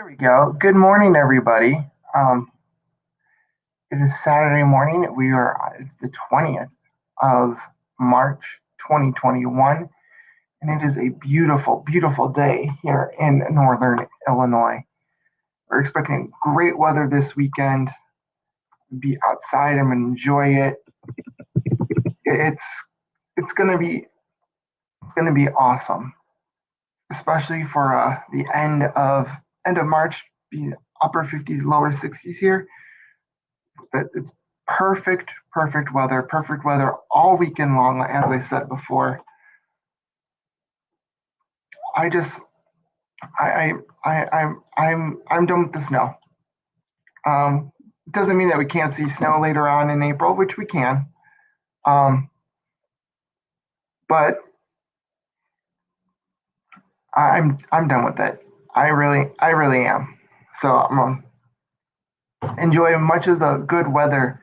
There we go. Good morning, everybody. Um, it is Saturday morning. It's the 20th of March, 2021, and it is a beautiful, beautiful day here in Northern Illinois. We're expecting great weather this weekend. Be outside and enjoy it. It's it's gonna be awesome, especially for the end of March, be upper 50s, lower 60s here. It's perfect weather all weekend long. As I said before, I just, I'm done with the snow. It doesn't mean that we can't see snow later on in April, which we can. But I'm done with it. I really am. So I'm enjoying much of the good weather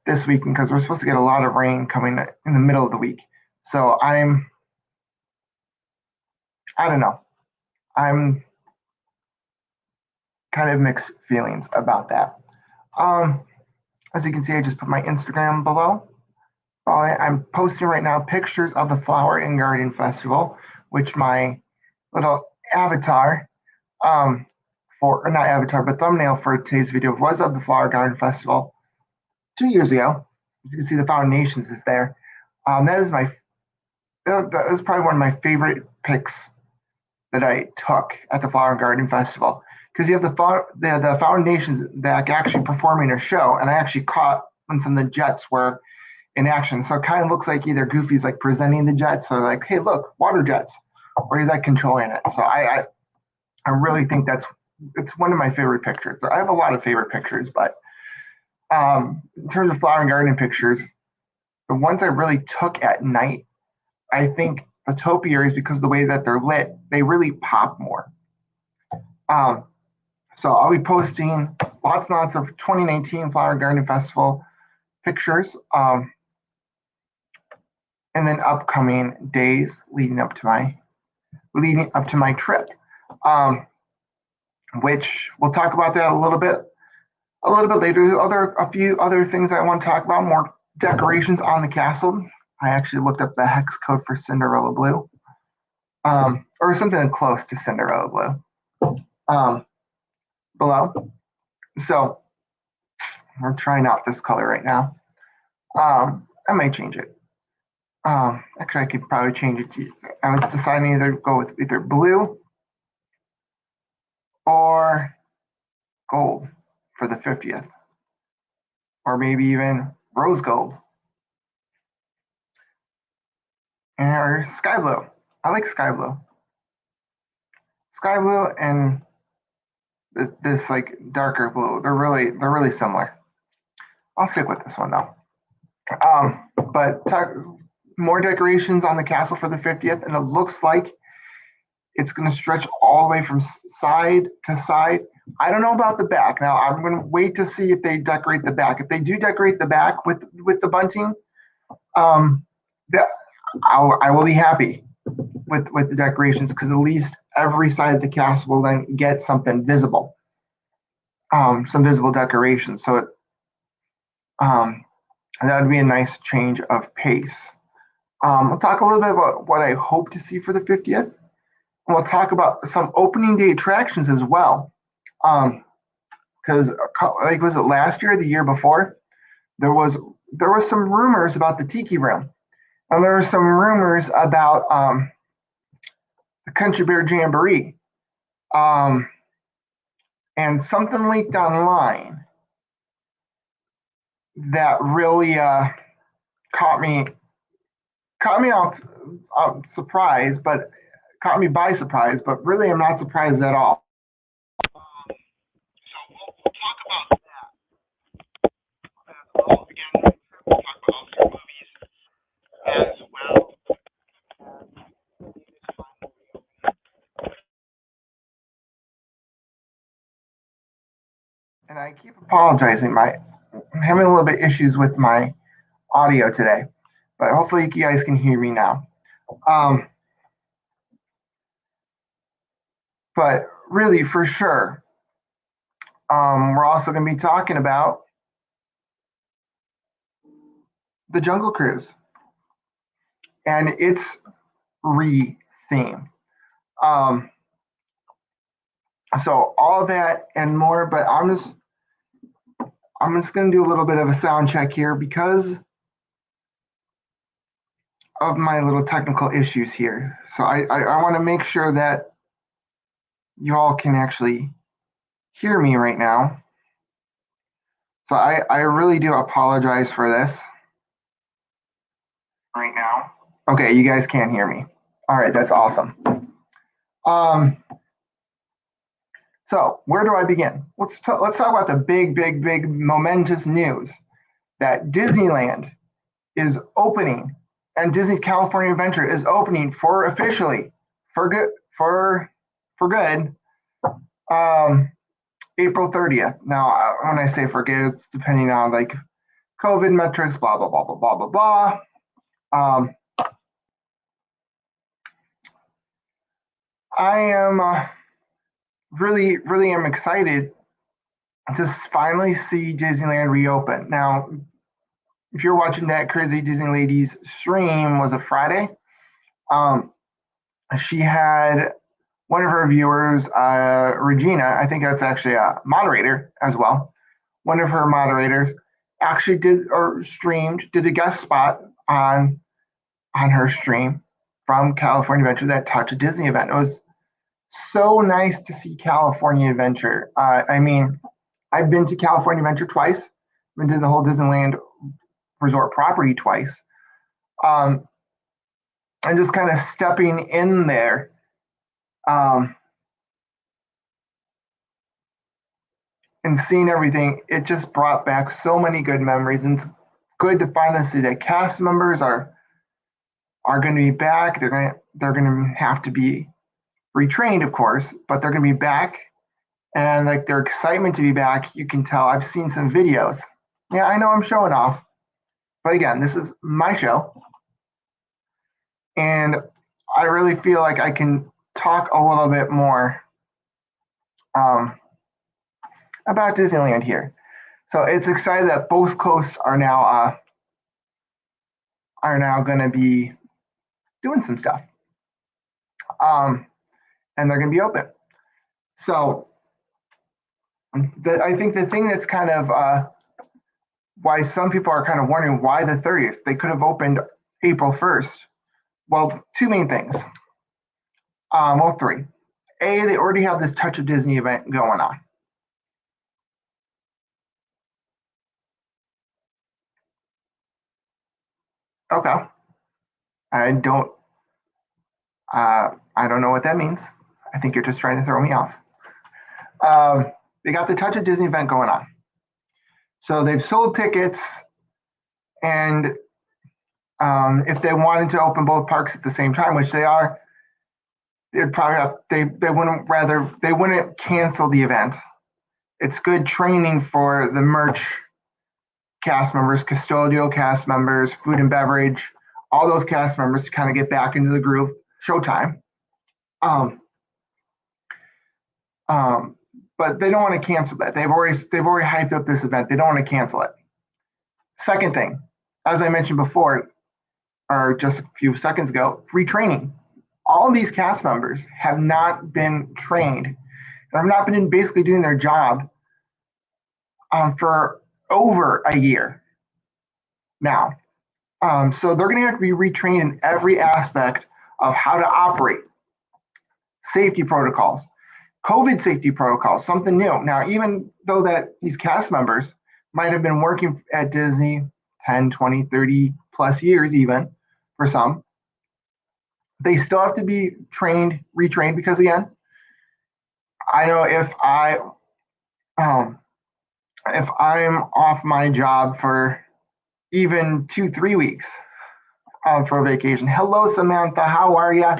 this weekend because we're supposed to get a lot of rain coming in the middle of the week. So I don't know. I'm kind of mixed feelings about that. As you can see, I just put my Instagram below. I'm posting right now pictures of the Flower and Garden Festival, which my little avatar, or not avatar, but thumbnail for today's video was of the Flower Garden Festival 2 years ago. As you can see, the foundations is there. That is probably one of my favorite pics that I took at the Flower Garden Festival, because you have the foundations back actually performing a show, and I actually caught when some of the jets were in action. So it kind of looks like either Goofy's like presenting the jets, or like, hey, look, water jets, or he's like controlling it. So I really think it's one of my favorite pictures. So I have a lot of favorite pictures, but in terms of flower and garden pictures, the ones I really took at night, I think the topiaries, because of the way that they're lit, they really pop more. So I'll be posting lots and lots of 2019 Flower Garden Festival pictures, and then upcoming days leading up to my trip, which we'll talk about that a little bit later. A few other things I want to talk about, more decorations on the castle. I actually looked up the hex code for Cinderella Blue, or something close to Cinderella Blue, below. So we're trying out this color right now. I might change it. Actually, I could probably change it to, I was deciding either go with either blue or gold for the 50th, or maybe even rose gold, or sky blue. I like sky blue. Sky blue and this like darker blue. They're really similar. I'll stick with this one though. But more decorations on the castle for the 50th, and it looks like it's going to stretch all the way from side to side. I don't know about the back. Now I'm going to wait to see if they decorate the back. If they do decorate the back with the bunting, I will be happy with the decorations, because at least every side of the castle will then get something visible, some visible decorations. So that would be a nice change of pace. I'll talk a little bit about what I hope to see for the 50th. And we'll talk about some opening day attractions as well. Because like, was it last year or the year before? There was some rumors about the Tiki Room, and there were some rumors about the Country Bear Jamboree, and something leaked online that really caught me off surprise, but caught me by surprise. But really, I'm not surprised at all. So we'll talk about that. Again, we'll talk about other movies as well. And I keep apologizing. I'm having a little bit issues with my audio today, but hopefully you guys can hear me now. But really, for sure, We're also going to be talking about the Jungle Cruise and its re-theme. So all that and more, but I'm just going to do a little bit of a sound check here because of my little technical issues here. So I want to make sure that you all can actually hear me right now. So I really do apologize for this right now. Okay, you guys can't hear me. All right, that's awesome. So where do I begin? Let's talk about the big momentous news that Disneyland is opening and Disney's California Adventure is opening officially for good April 30th. Now, when I say for good, it's depending on like COVID metrics, blah blah blah blah blah blah blah. I am really am excited to finally see Disneyland reopen. Now, if you're watching that Crazy Disney Lady's stream, was a Friday. She had one of her viewers, Regina, I think that's actually a moderator as well. One of her moderators actually did a guest spot on her stream from California Adventure, that Touch of Disney event. It was so nice to see California Adventure. I mean, I've been to California Adventure twice. Been to the whole Disneyland resort property twice. And just kind of stepping in there, and seeing everything, it just brought back so many good memories. And it's good to finally see that cast members are going to be back. They're going to have to be retrained, of course, but they're going to be back. And like their excitement to be back, you can tell. I've seen some videos. Yeah, I know I'm showing off, but again, this is my show. And I really feel like I can talk a little bit more about Disneyland here. So it's excited that both coasts are now going to be doing some stuff, and they're going to be open. So I think the thing that's kind of why some people are kind of wondering why the 30th, they could have opened April 1st. Well, two main things. Well, three. A, they already have this Touch of Disney event going on. Okay. I don't know what that means. I think you're just trying to throw me off. They got the Touch of Disney event going on. So they've sold tickets, and if they wanted to open both parks at the same time, which they are, they'd probably they wouldn't cancel the event. It's good training for the merch cast members, custodial cast members, food and beverage, all those cast members to kind of get back into the groove. Showtime. But they don't want to cancel that. They've already hyped up this event. They don't want to cancel it. Second thing, as I mentioned before, or just a few seconds ago, retraining. All these cast members have not been trained, have not been basically doing their job for over a year now. So they're going to have to be retrained in every aspect of how to operate, safety protocols, COVID safety protocols, something new. Now, even though that these cast members might have been working at Disney 10, 20, 30 plus years even for some, they still have to be retrained, because again, I know if I'm off my job for even 2-3 weeks for vacation. Hello, Samantha. How are you?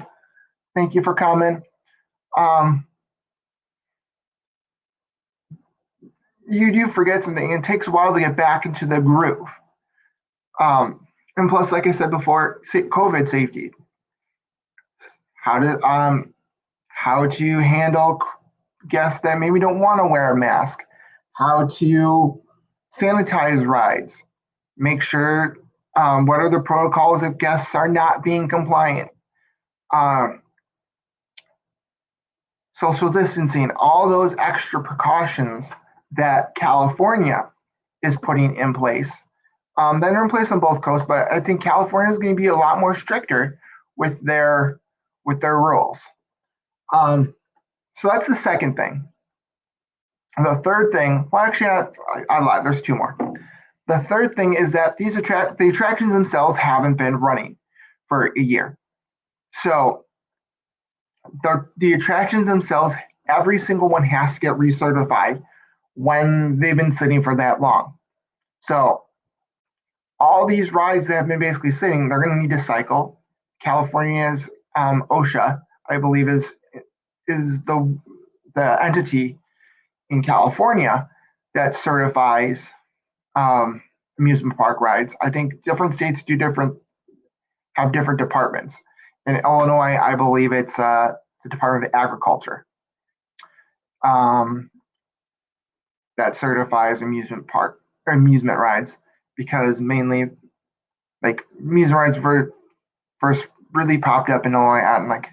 Thank you for coming. You do forget something. It takes a while to get back into the groove. And plus, like I said before, COVID safety. How to handle guests that maybe don't want to wear a mask. how to sanitize rides, make sure what are the protocols if guests are not being compliant, um, social distancing, all those extra precautions that California is putting in place. That are in place on both coasts, but I think California is going to be a lot more stricter with their rules. So that's the second thing. The third thing, well, actually, I lied. There's two more. The third thing is that the attractions themselves haven't been running for a year. So the attractions themselves, every single one has to get recertified when they've been sitting for that long. So all these rides that have been basically sitting, they're going to need to cycle. California's OSHA, I believe, is the entity in California that certifies amusement park rides. I think different states have different departments. In Illinois, I believe it's the Department of Agriculture that certifies amusement rides, because mainly like amusement rides were first really popped up in Illinois at like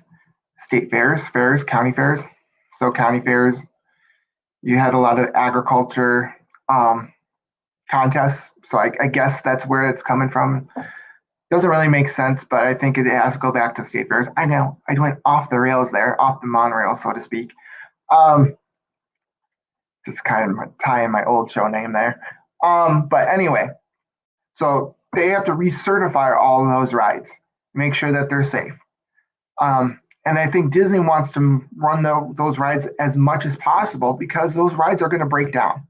state fairs, county fairs. So county fairs, you had a lot of agriculture contests. So I guess that's where it's coming from. Doesn't really make sense, but I think it has to go back to state fairs. I know I went off the rails there, off the monorail, so to speak. Just kind of tying my old show name there. But anyway, so they have to recertify all of those rides, make sure that they're safe. And I think Disney wants to run those rides as much as possible, because those rides are going to break down.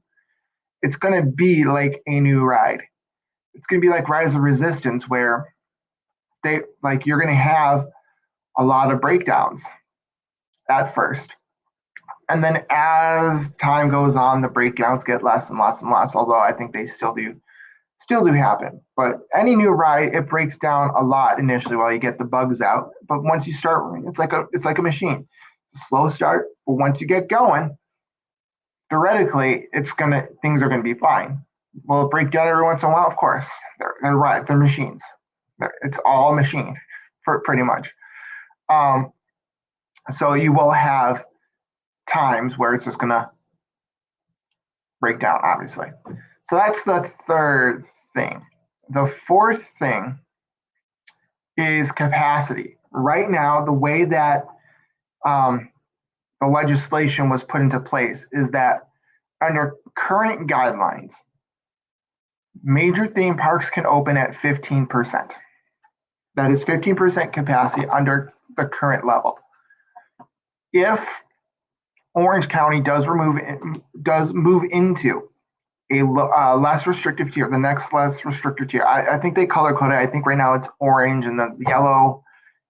It's going to be like a new ride. It's going to be like Rise of Resistance, where you're going to have a lot of breakdowns at first. And then as time goes on, the breakdowns get less and less and less, although I think they still do happen. But any new ride, it breaks down a lot initially while you get the bugs out. But once you start, it's like a machine. It's a slow start, but once you get going, theoretically, things are gonna be fine. Will it break down every once in a while? Of course. They're machines. It's all machine, for pretty much. So you will have times where it's just gonna break down, obviously. So that's the third thing. The fourth thing is capacity. Right now, the way that the legislation was put into place is that under current guidelines, major theme parks can open at 15%. That is 15% capacity under the current level. If Orange County does move into a less restrictive tier, the next less restrictive tier, I think they color code it. I think right now it's orange, and the yellow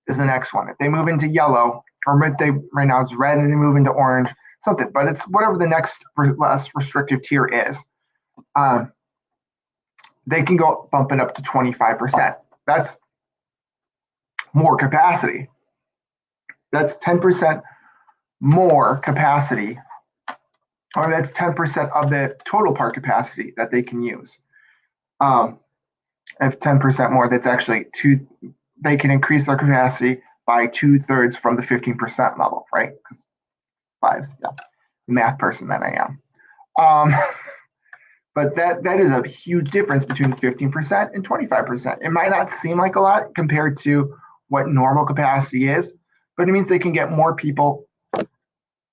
is the next one. If they move into yellow, or right now it's red and they move into orange, something, but it's whatever the next less restrictive tier is, they can go bump it up to 25%. That's more capacity. That's 10% more capacity, or that's 10% of the total park capacity that they can use. If 10% more, that's actually they can increase their capacity by 2/3 from the 15% level, right? Because fives, yeah, math person that I am. But that is a huge difference between 15% and 25%. It might not seem like a lot compared to what normal capacity is, but it means they can get more people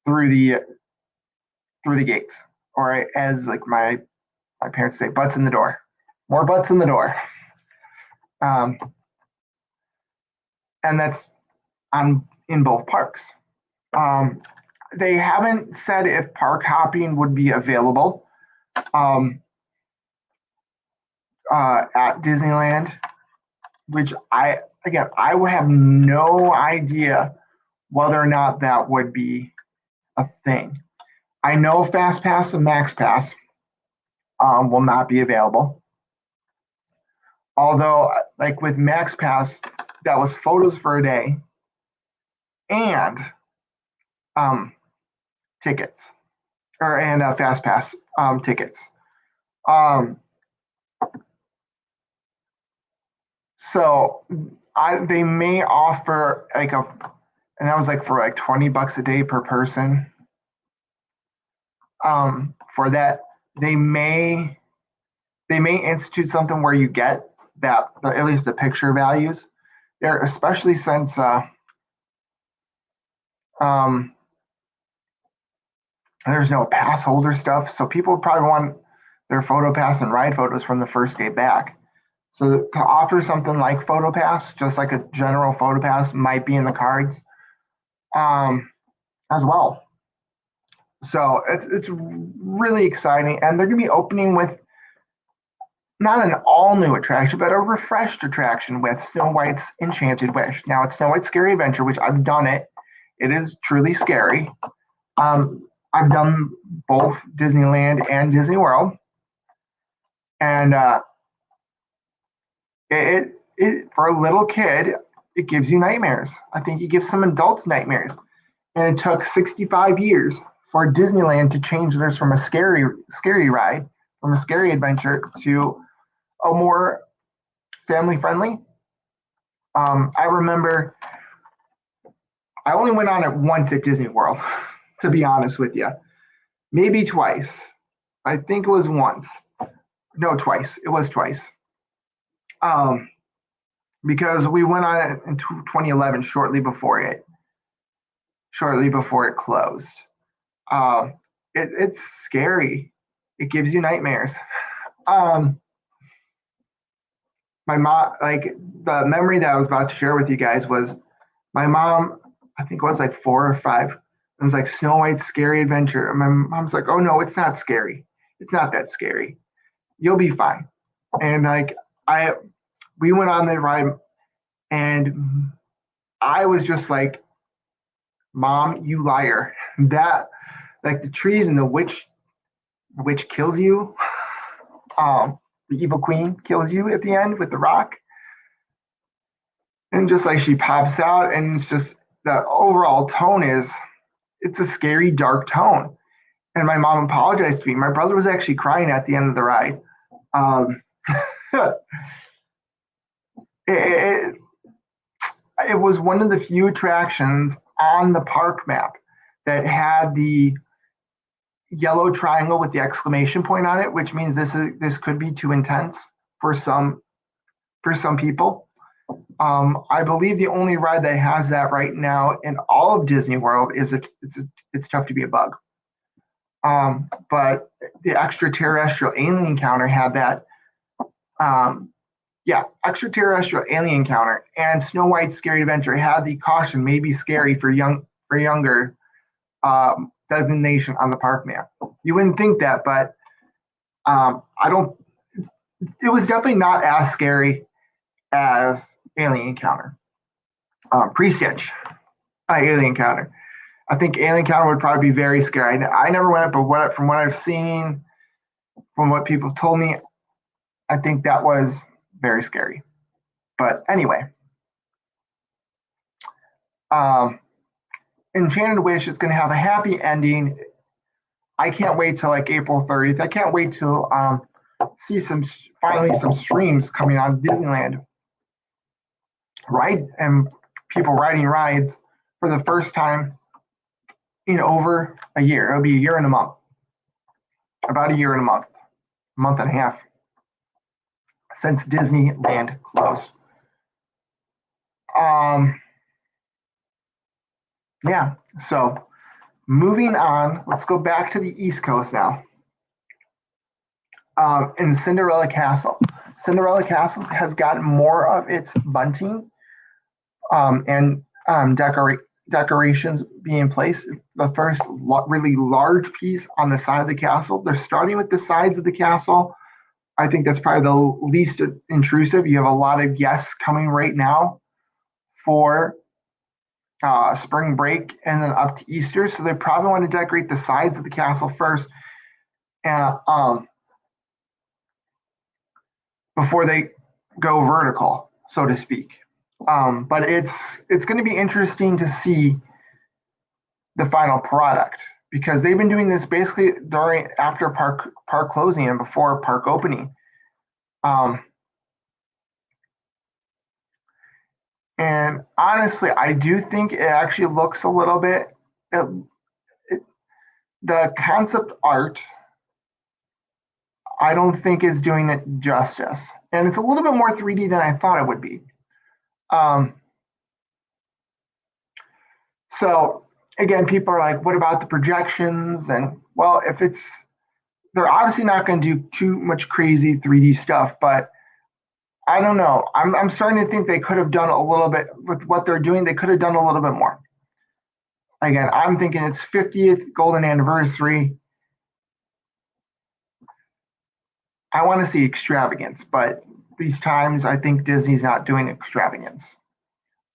through the gates, or as like my parents say, butts in the door. More butts in the door. And that's in both parks. They haven't said if park hopping would be available at Disneyland, which I would have no idea whether or not that would be a thing. I know Fast Pass and Max Pass will not be available. Although, like with Max Pass, that was photos for a day and tickets, and fast pass tickets. Um, so they may offer like and that was like for like $20 a day per person. For that, they may institute something where you get that at least the picture values there, especially since there's no pass holder stuff. So people probably want their photo pass and ride photos from the first day back. So to offer something like photo pass, just like a general photo pass, might be in the cards as well. So it's really exciting, and they're going to be opening with not an all new attraction, but a refreshed attraction with Snow White's Enchanted Wish. Now it's Snow White's Scary Adventure, which I've done it. It is truly scary. I've done both Disneyland and Disney World, and it for a little kid, it gives you nightmares. I think it gives some adults nightmares, and it took 65 years for Disneyland to change theirs from a scary ride, from a scary adventure to a more family friendly. I remember I only went on it once at Disney World, to be honest with you. Maybe twice. I think it was once. No, twice. It was twice. Because we went on it in 2011, shortly before it closed. It's scary. It gives you nightmares. My mom, like the memory that I was about to share with you guys was my mom, I think it was like 4 or 5. It was like Snow White's Scary Adventure. And my mom's like, oh no, it's not scary. It's not that scary. You'll be fine. And like we went on the ride and I was just like, Mom, you liar. That like the trees and the witch kills you. The evil queen kills you at the end with the rock. And just like she pops out, and it's just the overall tone it's a scary, dark tone. And my mom apologized to me. My brother was actually crying at the end of the ride. it, it was one of the few attractions on the park map that had the yellow triangle with the exclamation point on it, which means this could be too intense for some people. I believe the only ride that has that right now in all of Disney World is it's tough to be a bug. But the extraterrestrial alien encounter had that. Extraterrestrial alien encounter, and Snow White's Scary Adventure had the caution may be scary for younger designation on the park map. You wouldn't think that, but it was definitely not as scary as Alien Encounter. Pre-sketch Alien Encounter. I think Alien Encounter would probably be very scary. I never went up, but from what I've seen, from what people told me, I think that was very scary. But anyway, Enchanted Wish is going to have a happy ending. I can't wait till like April 30th. I can't wait till see finally some streams coming on Disneyland, right? And people riding rides for the first time in over a year. It'll be a year and a month, about a year and a month and a half since Disneyland closed. So moving on, let's go back to the East Coast now. In Cinderella Castle. Cinderella Castle has gotten more of its bunting and decorations being placed. The first really large piece on the side of the castle. They're starting with the sides of the castle. I think that's probably the least intrusive. You have a lot of guests coming right now for spring break and then up to Easter. So they probably want to decorate the sides of the castle first. Before they go vertical, so to speak. But it's going to be interesting to see the final product because they've been doing this basically after park closing and before park opening. And honestly, I do think it actually looks a little bit, the concept art, I don't think is doing it justice. And it's a little bit more 3D than I thought it would be. So again, people are like, what about the projections? And well, they're obviously not going to do too much crazy 3D stuff, but I don't know. I'm starting to think they could have done a little bit with what they're doing. They could have done a little bit more. Again, I'm thinking it's 50th golden anniversary. I want to see extravagance, but these times I think Disney's not doing extravagance,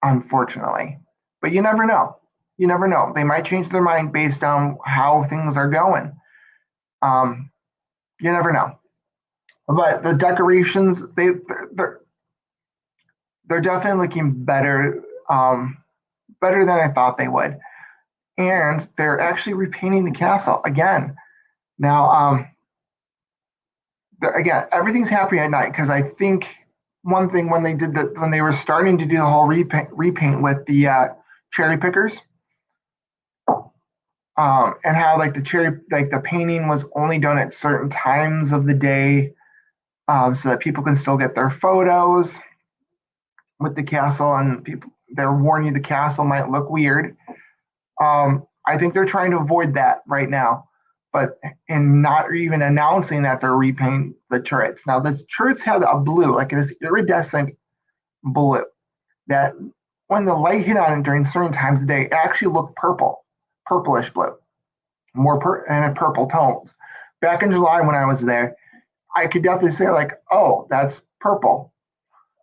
unfortunately. But you never know. You never know. They might change their mind based on how things are going. You never know. But the decorations, they're definitely looking better, better than I thought they would. And they're actually repainting the castle again. Now, again, everything's happening at night because I think one thing when they were starting to do the whole repaint with the cherry pickers, and how like the painting was only done at certain times of the day, so that people can still get their photos with the castle, and they're warning you the castle might look weird. I think they're trying to avoid that right now, but in not even announcing that they're repainting the turrets. Now the turrets have a blue, like this iridescent blue, that when the light hit on it during certain times of the day, it actually looked purplish blue, and purple tones. Back in July when I was there, I could definitely say like, oh, that's purple.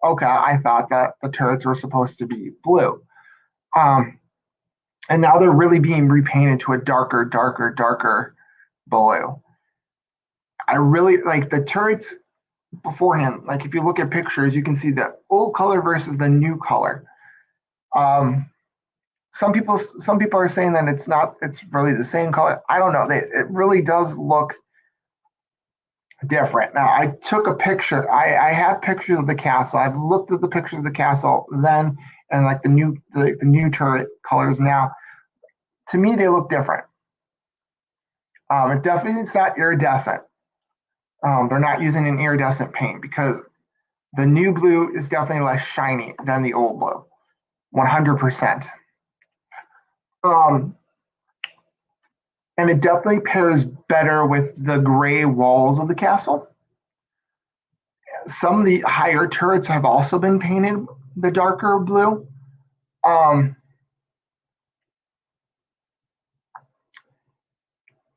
Okay, I thought that the turrets were supposed to be blue. And now they're really being repainted to a darker blue. I really like the turrets beforehand. Like if you look at pictures, you can see the old color versus the new color. Some people are saying that it's really the same color. I don't know. It really does look different. Now I took a picture. I have pictures of the castle. I've looked at the pictures of the castle then and like the new turret colors now. To me, they look different. It definitely it's not iridescent. They're not using an iridescent paint because the new blue is definitely less shiny than the old blue, 100%. And it definitely pairs better with the gray walls of the castle. Some of the higher turrets have also been painted the darker blue.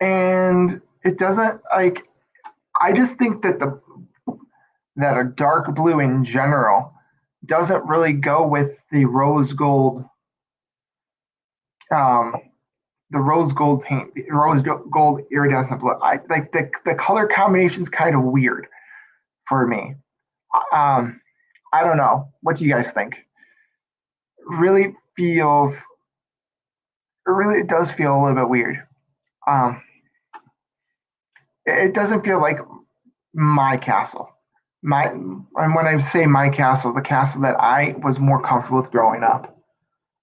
And it doesn't like, I just think that a dark blue in general doesn't really go with the rose gold paint, the rose gold iridescent blue. I like the color combination is kind of weird for me. I don't know. What do you guys think? It really does feel a little bit weird. It doesn't feel like my castle. And when I say my castle, the castle that I was more comfortable with growing up.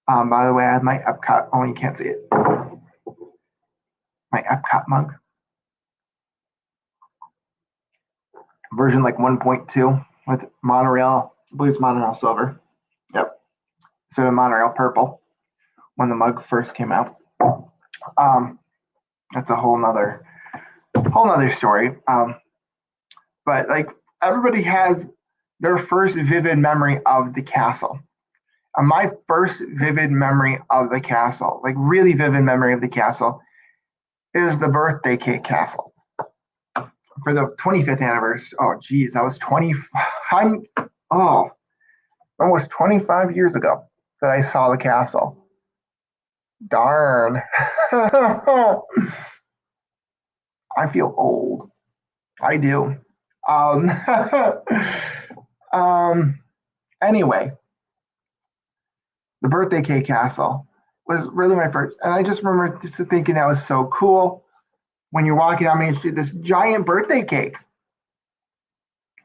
By the way, I have my Epcot. Oh, you can't see it. My Epcot mug. Version like 1.2 with monorail. I believe it's monorail silver. Yep. Instead of monorail purple when the mug first came out. That's a whole nother story. But like everybody has their first vivid memory of the castle. And my first vivid memory of the castle, like really vivid memory of the castle, is the birthday cake castle. For the 25th anniversary. Oh, geez, that was almost 25 years ago that I saw the castle. Darn. I feel old. I do. Anyway, the birthday cake castle. was really my first. And I just remember just thinking that was so cool when you're walking down Main Street, this giant birthday cake.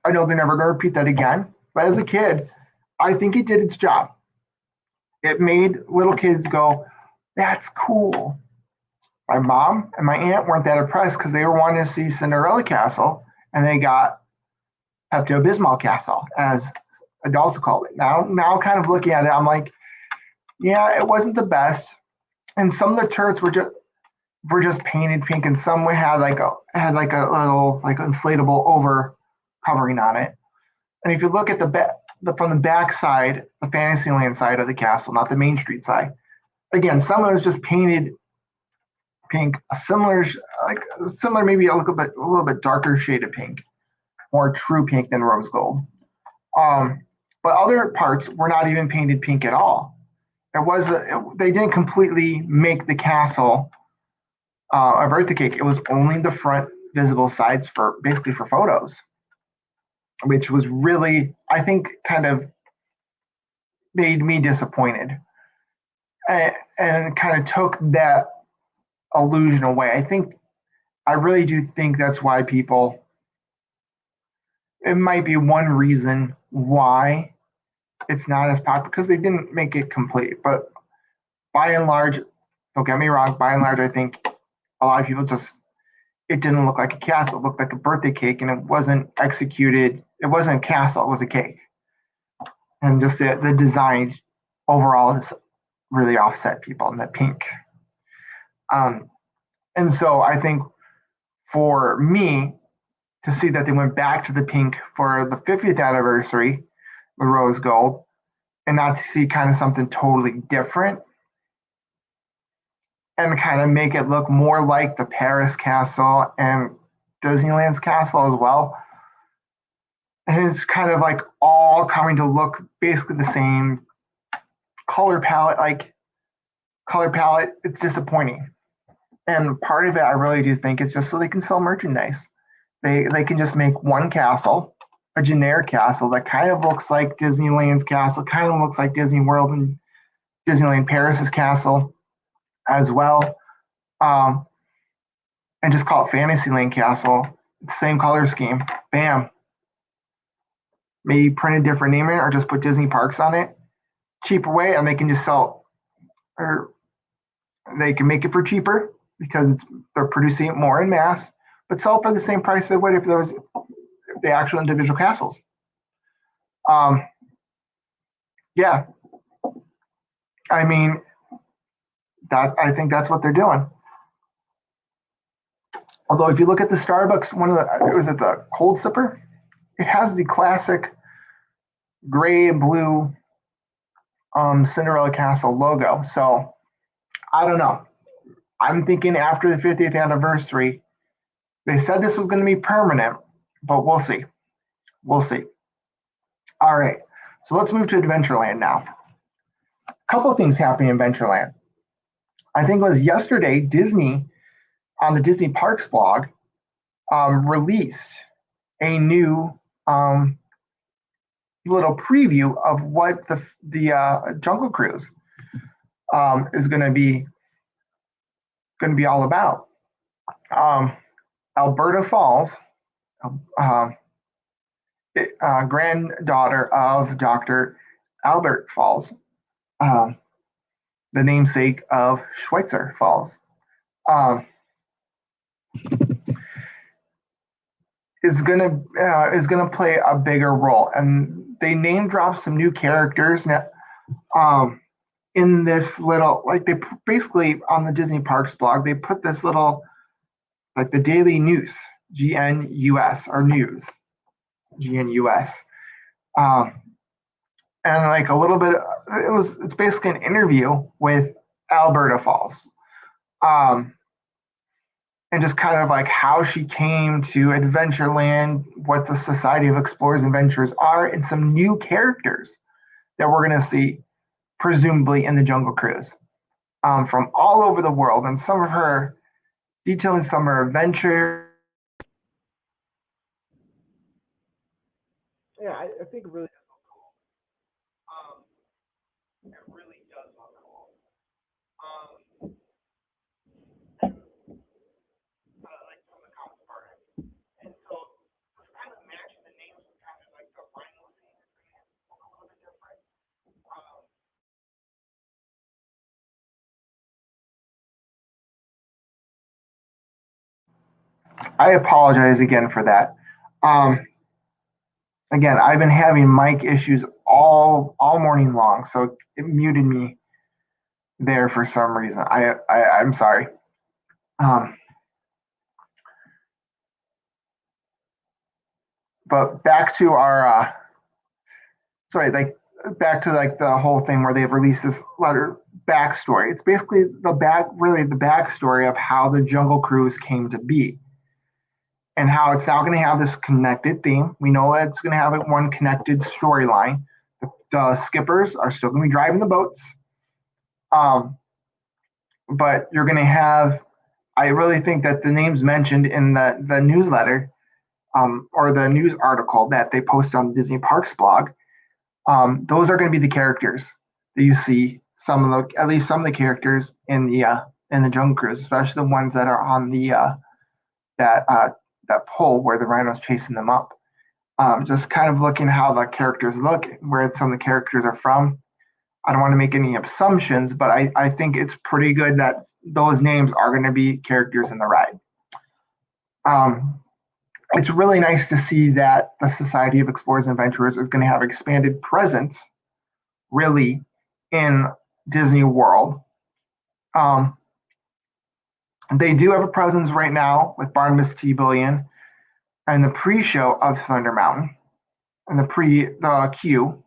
I know they're never going to repeat that again, but as a kid, I think it did its job. It made little kids go, that's cool. My mom and my aunt weren't that impressed because they were wanting to see Cinderella Castle and they got Pepto Bismol Castle, as adults called it. Now, kind of looking at it, I'm like, yeah, it wasn't the best. And some of the turrets were just painted pink, and some had like a little like inflatable over covering on it. And if you look at from the back side, the Fantasyland side of the castle, not the Main Street side, again, some of it was just painted pink, similar, maybe a little bit darker shade of pink, more true pink than rose gold. Um, but other parts were not even painted pink at all. They didn't completely make the castle a birthday cake. It was only the front visible sides for basically for photos, which was really, I think, kind of made me disappointed and kind of took that illusion away. I really do think that's why it might be one reason why it's not as popular because they didn't make it complete. But by and large, don't get me wrong, by and large, I think a lot of people it didn't look like a castle. It looked like a birthday cake and it wasn't executed. It wasn't a castle, it was a cake. And just the design overall just really offset people in the pink. Um, and so I think for me to see that they went back to the pink for the 50th anniversary, the rose gold, and not to see kind of something totally different and kind of make it look more like the Paris castle and Disneyland's castle as well. And it's kind of like all coming to look basically the same color palette. It's disappointing. And part of it, I really do think, is just so they can sell merchandise. They can just make one castle, a generic castle that kind of looks like Disneyland's castle, kind of looks like Disney World and Disneyland Paris's castle as well, and just call it Fantasyland Castle. Same color scheme. Bam. Maybe print a different name in it or just put Disney Parks on it. Cheaper way, and they can just sell, or they can make it for cheaper because they're producing it more in mass, but sell it for the same price they would if there was the actual individual castles. Yeah, I mean I think that's what they're doing. Although if you look at the Starbucks, was it the cold sipper? It has the classic gray and blue Cinderella Castle logo. So I don't know. I'm thinking after the 50th anniversary, they said this was going to be permanent, but we'll see. We'll see. All right. So let's move to Adventureland now. A couple of things happening in Adventureland. I think it was yesterday, Disney, on the Disney Parks blog, released a new little preview of what the Jungle Cruise is going to be all about. Alberta Falls, granddaughter of Dr. Albert Falls, the namesake of Schweitzer Falls, is gonna play a bigger role, and they name drop some new characters now. In this little, like they basically on the Disney Parks blog, they put this little, like the Daily News, GNUS or News, GNUS, and like a little bit, it's basically an interview with Alberta Falls, and just kind of like how she came to Adventureland, what the Society of Explorers and Adventurers are, and some new characters that we're going to see, presumably in the Jungle Cruise, from all over the world, and some of her detailing some of her adventures. Yeah, I think it really does look cool. It really does look cool. I apologize again for that. Um, Again, I've been having mic issues all morning long, so it muted me there for some reason. I'm sorry. Um, but back to our sorry, like back to like the whole thing where they've released this letter backstory. It's basically really the backstory of how the Jungle Cruise came to be and how it's now going to have this connected theme. We know that it's going to have one connected storyline. The skippers are still going to be driving the boats, but you're going to have. I really think that the names mentioned in the newsletter or the news article that they post on Disney Parks blog, those are going to be the characters that you see. At least some of the characters in the Jungle Cruise, especially the ones that are on the that pole where the rhino's chasing them up. Just kind of looking how the characters look, where some of the characters are from. I don't want to make any assumptions, but I think it's pretty good that those names are going to be characters in the ride. It's really nice to see that the Society of Explorers and Adventurers is going to have expanded presence, really, in Disney World. They do have a presence right now with Barnabas T. Billion and the pre-show of Thunder Mountain and the queue,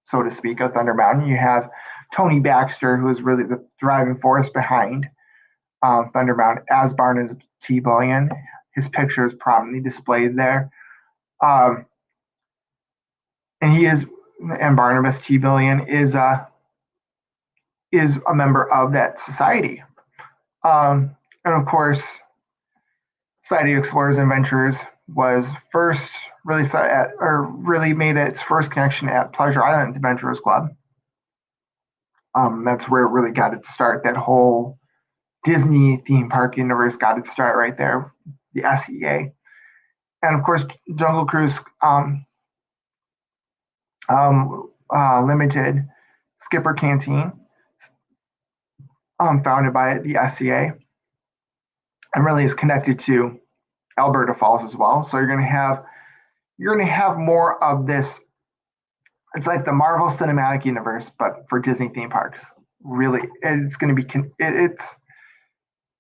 so to speak, of Thunder Mountain. You have Tony Baxter, who is really the driving force behind Thunder Mountain, as Barnabas T. Billion. His picture is prominently displayed there. And Barnabas T. Billion is a member of that society. And of course, Society of Explorers and Adventurers was first really made its first connection at Pleasure Island Adventurers Club. That's where it really got its start. That whole Disney theme park universe got its start right there, the SEA. And of course, Jungle Cruise Limited Skipper Canteen, founded by the SEA, and really is connected to Alberta Falls as well. So you're going to have more of this. It's like the Marvel Cinematic Universe, but for Disney theme parks. Really, it's going to be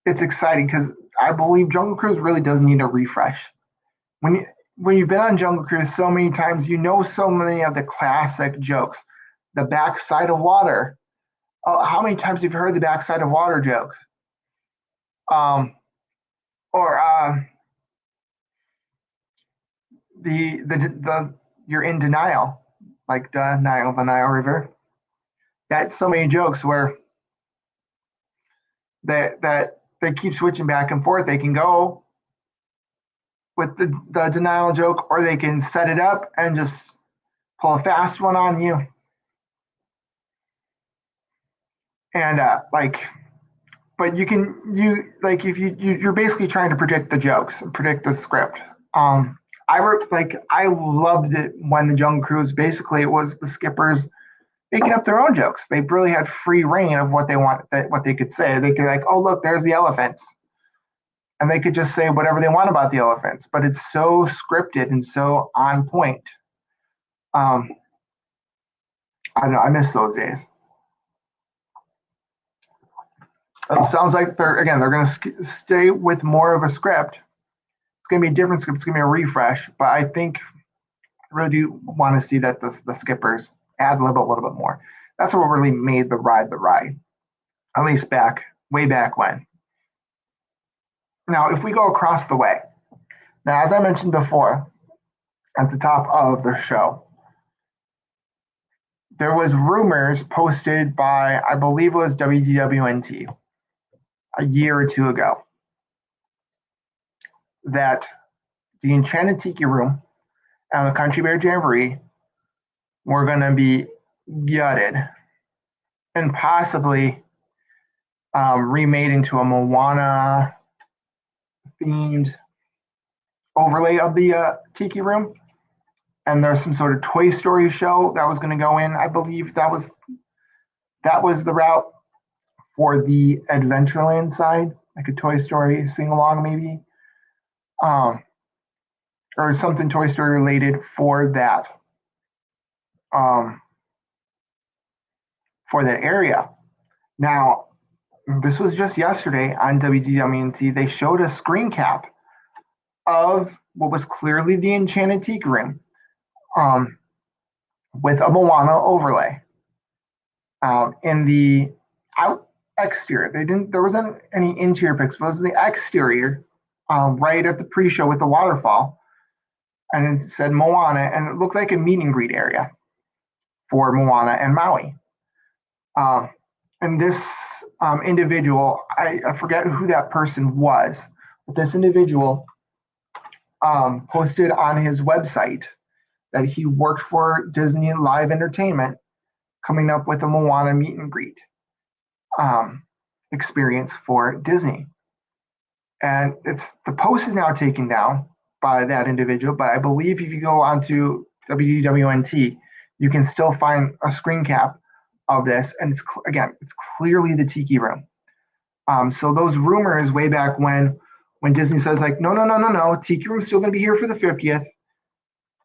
it's exciting because I believe Jungle Cruise really does need a refresh. When you've been on Jungle Cruise so many times, you know so many of the classic jokes. The backside of water. Oh, how many times have you heard the backside of water jokes? You're in denial, like the Nile River. That's so many jokes where that they keep switching back and forth. They can go with the denial joke, or they can set it up and just pull a fast one on you. And but you're basically trying to predict the jokes and predict the script. I loved it when the Jungle Cruise, basically it was the skippers making up their own jokes. They really had free reign of what they could say. They could oh look, there's the elephants. And they could just say whatever they want about the elephants, but it's so scripted and so on point. I don't know, I miss those days. It sounds like they're going to stay with more of a script. It's going to be a different script. It's going to be a refresh, but I think I really do want to see that the skippers ad lib a little bit more. That's what really made the ride, at least way back when. Now, if we go across the way, now as I mentioned before, at the top of the show, there was rumors posted by, I believe it was WDWNT, a year or two ago, that the Enchanted Tiki Room and the Country Bear Jamboree were going to be gutted and possibly remade into a Moana themed overlay of the Tiki Room. And there's some sort of Toy Story show that was going to go in. I believe that was the route for the Adventureland side, like a Toy Story sing-along maybe. or something Toy Story related for that area. Now, this was just yesterday on WDWNT. They showed a screen cap of what was clearly the Enchanted Tiki Room with a Moana overlay in the exterior. There wasn't any interior pics, but it was the exterior right at the pre-show with the waterfall. And it said Moana, and it looked like a meet and greet area for Moana and Maui. And this individual, I forget who that person was, but this individual posted on his website that he worked for Disney Live Entertainment, coming up with a Moana meet and greet experience for Disney. And the post is now taken down by that individual, but I believe if you go onto WDWNT, you can still find a screen cap of this, and it's clearly the Tiki Room. So those rumors way back when Disney says like, no, Tiki Room's still going to be here for the 50th.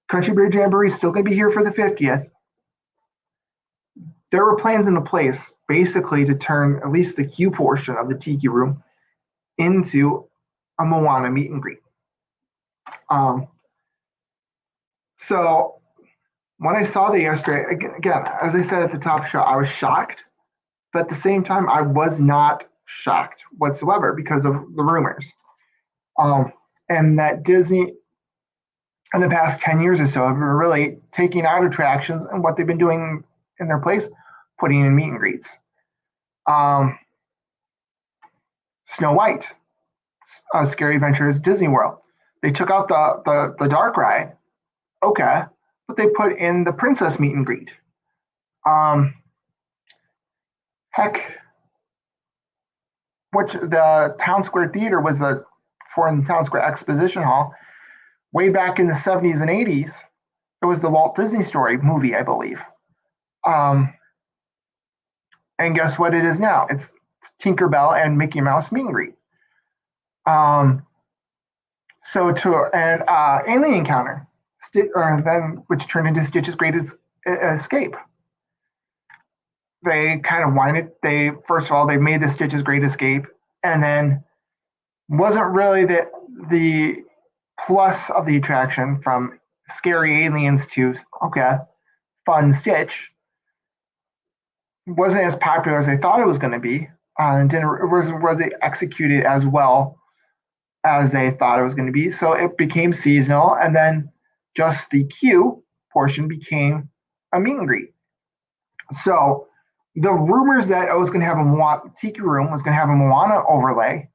Country Bear Jamboree is still going to be here for the 50th. There were plans into place basically to turn at least the queue portion of the Tiki Room into a Moana meet and greet. So when I saw that yesterday, again, as I said at the top show, I was shocked, but at the same time, I was not shocked whatsoever because of the rumors. And that Disney, in the past 10 years or so, have been really taking out attractions and what they've been doing in their place, putting in meet and greets. Snow White, Scary Adventures Disney World. They took out the dark ride, okay, but they put in the princess meet and greet. Heck, which the Town Square Theater was the foreign Town Square Exposition Hall. Way back in the 70s and 80s, it was the Walt Disney Story movie, I believe. And guess what it is now? It's Tinkerbell and Mickey Mouse meet and greet. Alien Encounter, which turned into Stitch's Greatest Escape. They kind of winded. First of all, they made the Stitch's Great Escape, and then wasn't really the plus of the attraction from scary aliens to fun Stitch. Wasn't as popular as they thought it was going to be, and wasn't really executed as well as they thought it was going to be. So it became seasonal, and then just the queue portion became a meet and greet. So the rumors that it was going to have a Moana Tiki Room was going to have a Moana overlay,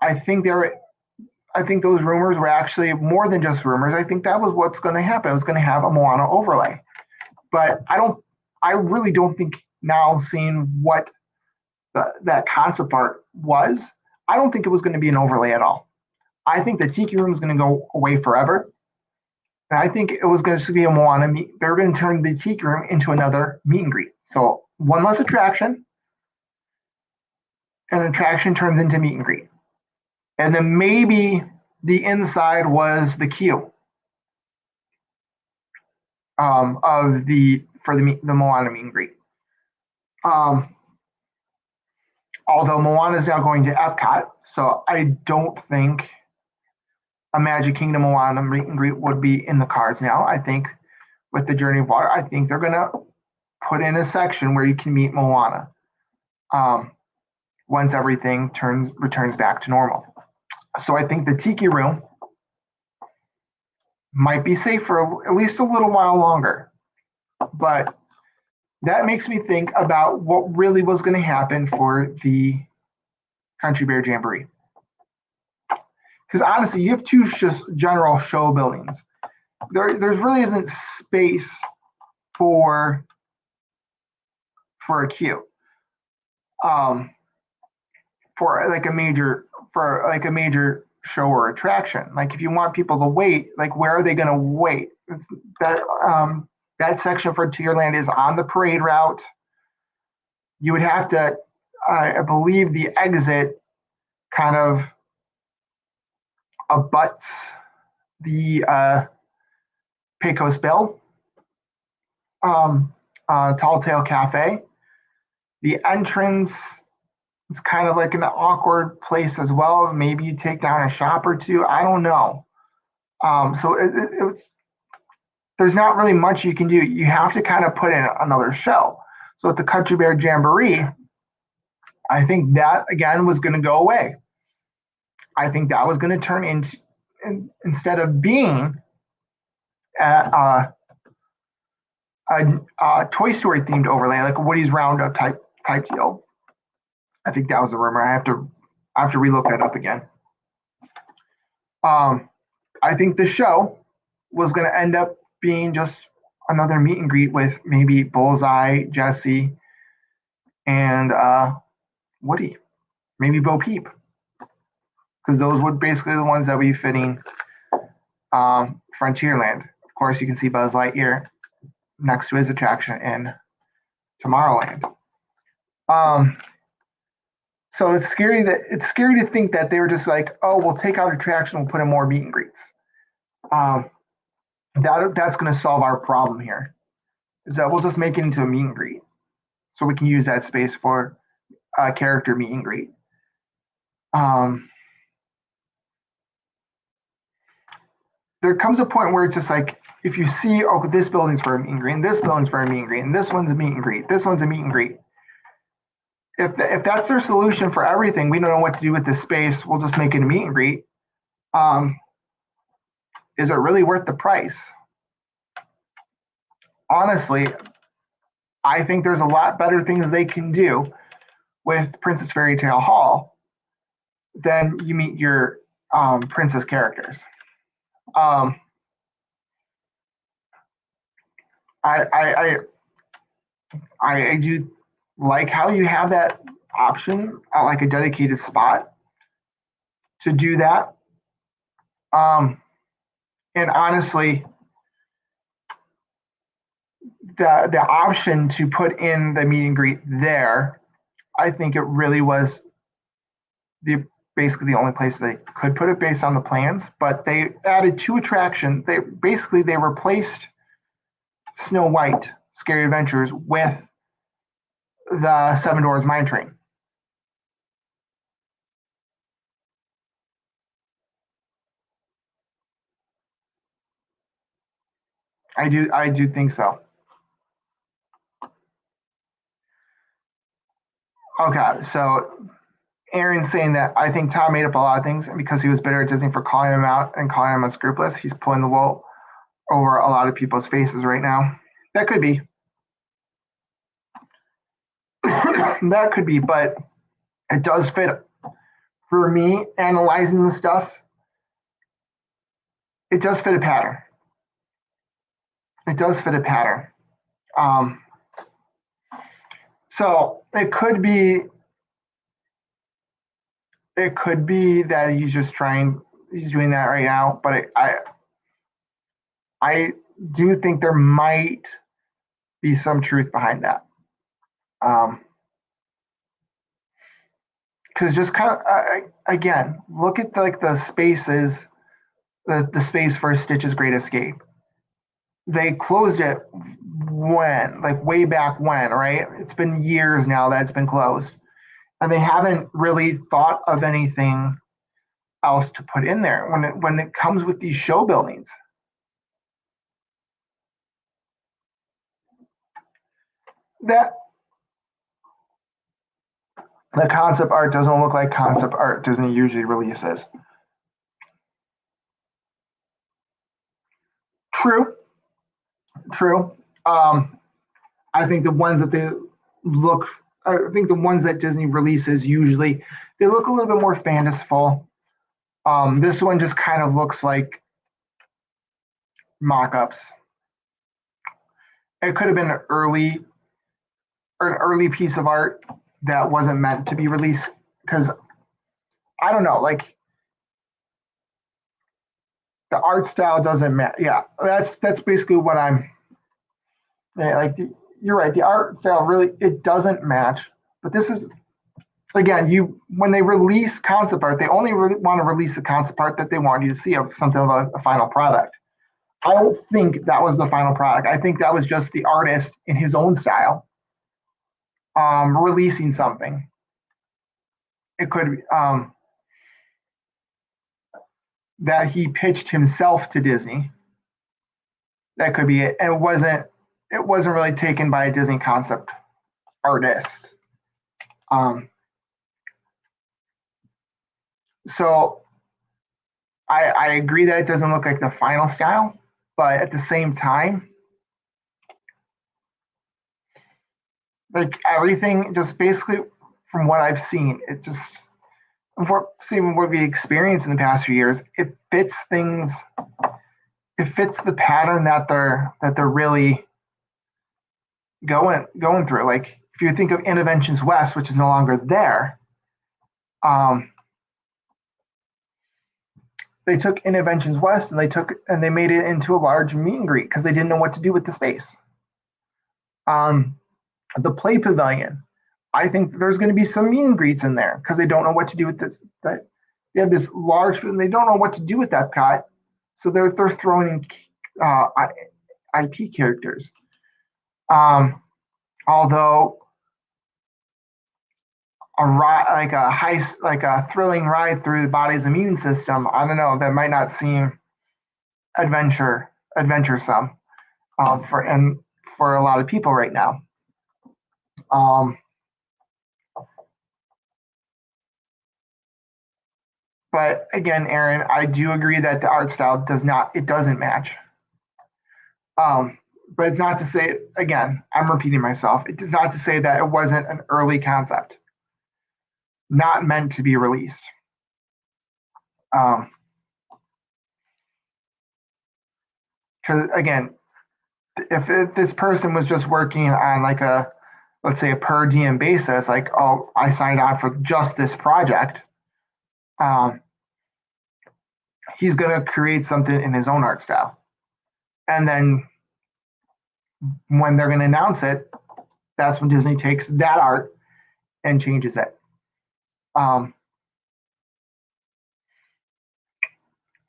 I think those rumors were actually more than just rumors. I think that was what's going to happen. It was going to have a Moana overlay. But I really don't think now, seeing what that concept art was, I don't think it was going to be an overlay at all. I think the Tiki Room is going to go away forever. And I think it was going to be a Moana meet. They're going to turn the Tiki Room into another meet and greet. So one less attraction, an attraction turns into meet and greet. And then maybe the inside was the queue for the Moana meet and greet. Although Moana is now going to Epcot, so I don't think a Magic Kingdom Moana meet and greet would be in the cards now. I think with the Journey of Water, I think they're going to put in a section where you can meet Moana once everything returns back to normal. So I think the Tiki Room might be safe for at least a little while longer. But that makes me think about what really was going to happen for the Country Bear Jamboree. Because honestly, you have two just general show buildings. There's really isn't space for a queue. For like a major show or attraction. Like if you want people to wait, like where are they going to wait? That section for Tierland is on the parade route. You would have to, I believe, the exit kind of abuts the Pecos Bill, Tall Tale Cafe. The entrance is kind of like an awkward place as well. Maybe you take down a shop or two. I don't know. So there's not really much you can do. You have to kind of put in another show. So at the Country Bear Jamboree, I think that again was going to go away. I think that was going to turn into, instead of being a Toy Story themed overlay, like a Woody's Roundup type deal. I think that was the rumor. I have to relook that up again. I think the show was going to end up being just another meet and greet with maybe Bullseye, Jesse, and Woody, maybe Bo Peep, because those would basically the ones that would be fitting Frontierland. Of course, you can see Buzz Lightyear next to his attraction in Tomorrowland. So it's scary to think that they were just like, oh, we'll take out attraction, we'll put in more meet and greets. That's going to solve our problem here. Is that we'll just make it into a meet and greet, so we can use that space for a character meet and greet. There comes a point where it's just like, if you see, oh, this building's for a meet and greet, and this building's for a meet and greet, and this one's a meet and greet, this one's a meet and greet. If that's their solution for everything, we don't know what to do with this space, we'll just make it a meet and greet. Is it really worth the price? Honestly, I think there's a lot better things they can do with Princess Fairy Tale Hall than you meet your princess characters. I do like how you have that option, like a dedicated spot to do that. And honestly, the option to put in the meet and greet there, I think it really was basically the only place they could put it based on the plans. But they added 2 attractions. They replaced Snow White Scary Adventures with the Seven Dwarfs Mine Train. I do think so. Okay, so Aaron's saying that I think Tom made up a lot of things, and because he was bitter at Disney for calling him out and calling him unscrupulous, he's pulling the wool over a lot of people's faces right now. That could be. That could be, but it does fit. For me, analyzing the stuff, it does fit a pattern. It does fit a pattern. So it could be that he's doing that right now, but I do think there might be some truth behind that. Because just kind of again, look at the spaces, the space for Stitch's Great Escape. They closed it when, like way back when, right? It's been years now that it's been closed, and they haven't really thought of anything else to put in there when it comes with these show buildings. That the concept art doesn't look like concept art Disney usually releases. True. I think the ones that the ones that Disney releases usually, they look a little bit more fanciful. This one just kind of looks like mock-ups. It could have been an early piece of art that wasn't meant to be released, because I don't know, like the art style doesn't match. Yeah, that's basically what I'm. Yeah, like you're right. The art style really, it doesn't match. But this is again, when they release concept art, they only really want to release the concept art that they want you to see of something of a final product. I don't think that was the final product. I think that was just the artist in his own style releasing something. It could be that he pitched himself to Disney. That could be it. And it wasn't really taken by a Disney concept artist. So I agree that it doesn't look like the final style, but at the same time, like everything, just basically from what I've seen, it just seeing what we experienced in the past few years, it fits things. It fits the pattern that they're really going through. Like if you think of Interventions West, which is no longer there, they took Interventions West and they made it into a large meet and greet because they didn't know what to do with the space. The Play Pavilion, I think there's going to be some meet and greets in there because they don't know what to do with this. That they have this large, and they don't know what to do with that cut, so they're throwing in IP characters. Although like a thrilling ride through the body's immune system, I don't know, that might not seem adventuresome for a lot of people right now. But again, Aaron, I do agree that the art style doesn't match. But it's not to say, again, I'm repeating myself, it's not to say that it wasn't an early concept, not meant to be released. Because again, if this person was just working on like let's say a per diem basis, like, oh, I signed on for just this project, he's going to create something in his own art style. And then when they're going to announce it, that's when Disney takes that art and changes it.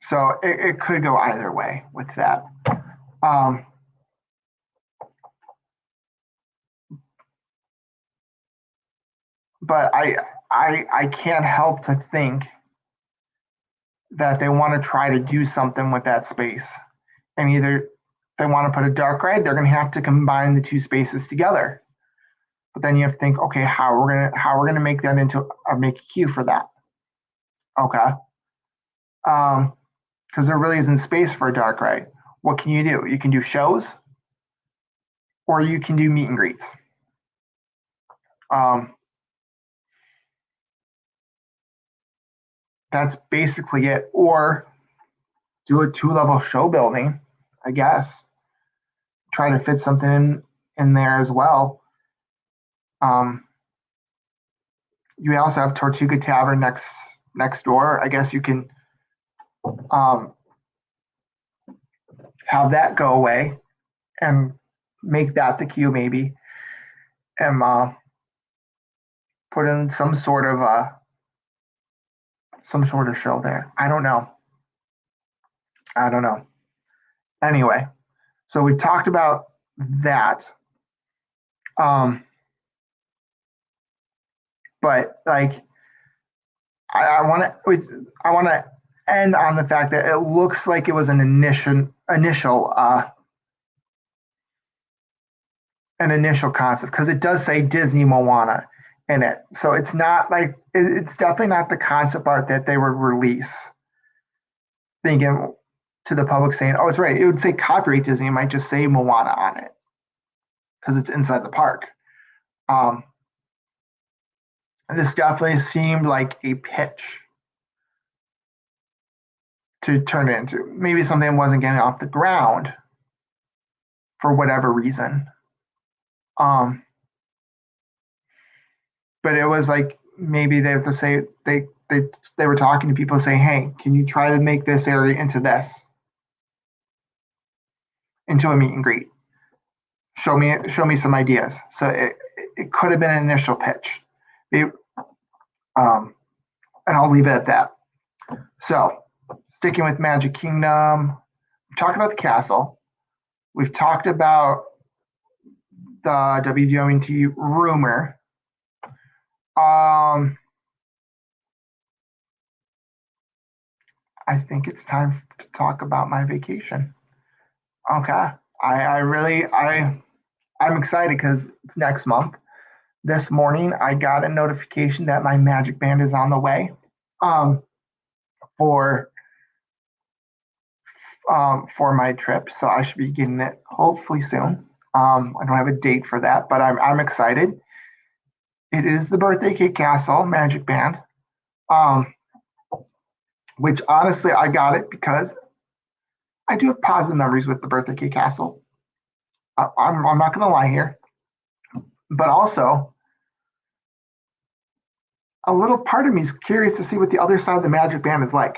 So it could go either way with that. But I can't help to think that they want to try to do something with that space. And either they want to put a dark ride, they're going to have to combine the two spaces together. But then you have to think, okay, how we're gonna make that into make a queue for that. Okay. Because there really isn't space for a dark ride. What can you do? You can do shows, or you can do meet and greets. That's basically it. Or do a 2-level show building, I guess. Try to fit something in there as well. You also have Tortuga Tavern next door. I guess you can have that go away and make that the queue maybe, and put in some sort of show there. I don't know. Anyway, so we talked about that. But like, I want to end on the fact that it looks like it was an initial concept, because it does say Disney Moana in it. So it's not like, it's definitely not the concept art that they would release thinking to the public saying, oh, it's right. It would say copyright Disney. It might just say Moana on it because it's inside the park. This definitely seemed like a pitch to turn it into. Maybe something wasn't getting off the ground for whatever reason. But it was like, maybe they have to say, they were talking to people saying, hey, can you try to make this area into a meet and greet? Show me some ideas. So it could have been an initial pitch. And I'll leave it at that. So, sticking with Magic Kingdom, we've talked about the castle. We've talked about the WDONT rumor. I think it's time to talk about my vacation. Okay. I'm excited because it's next month. This morning, I got a notification that my Magic Band is on the way for my trip. So I should be getting it hopefully soon. I don't have a date for that, but I'm excited. It is the Birthday Cake Castle Magic Band, which honestly I got it because I do have positive memories with the Birthday Cake Castle. I'm not going to lie here, but also a little part of me is curious to see what the other side of the Magic Band is like,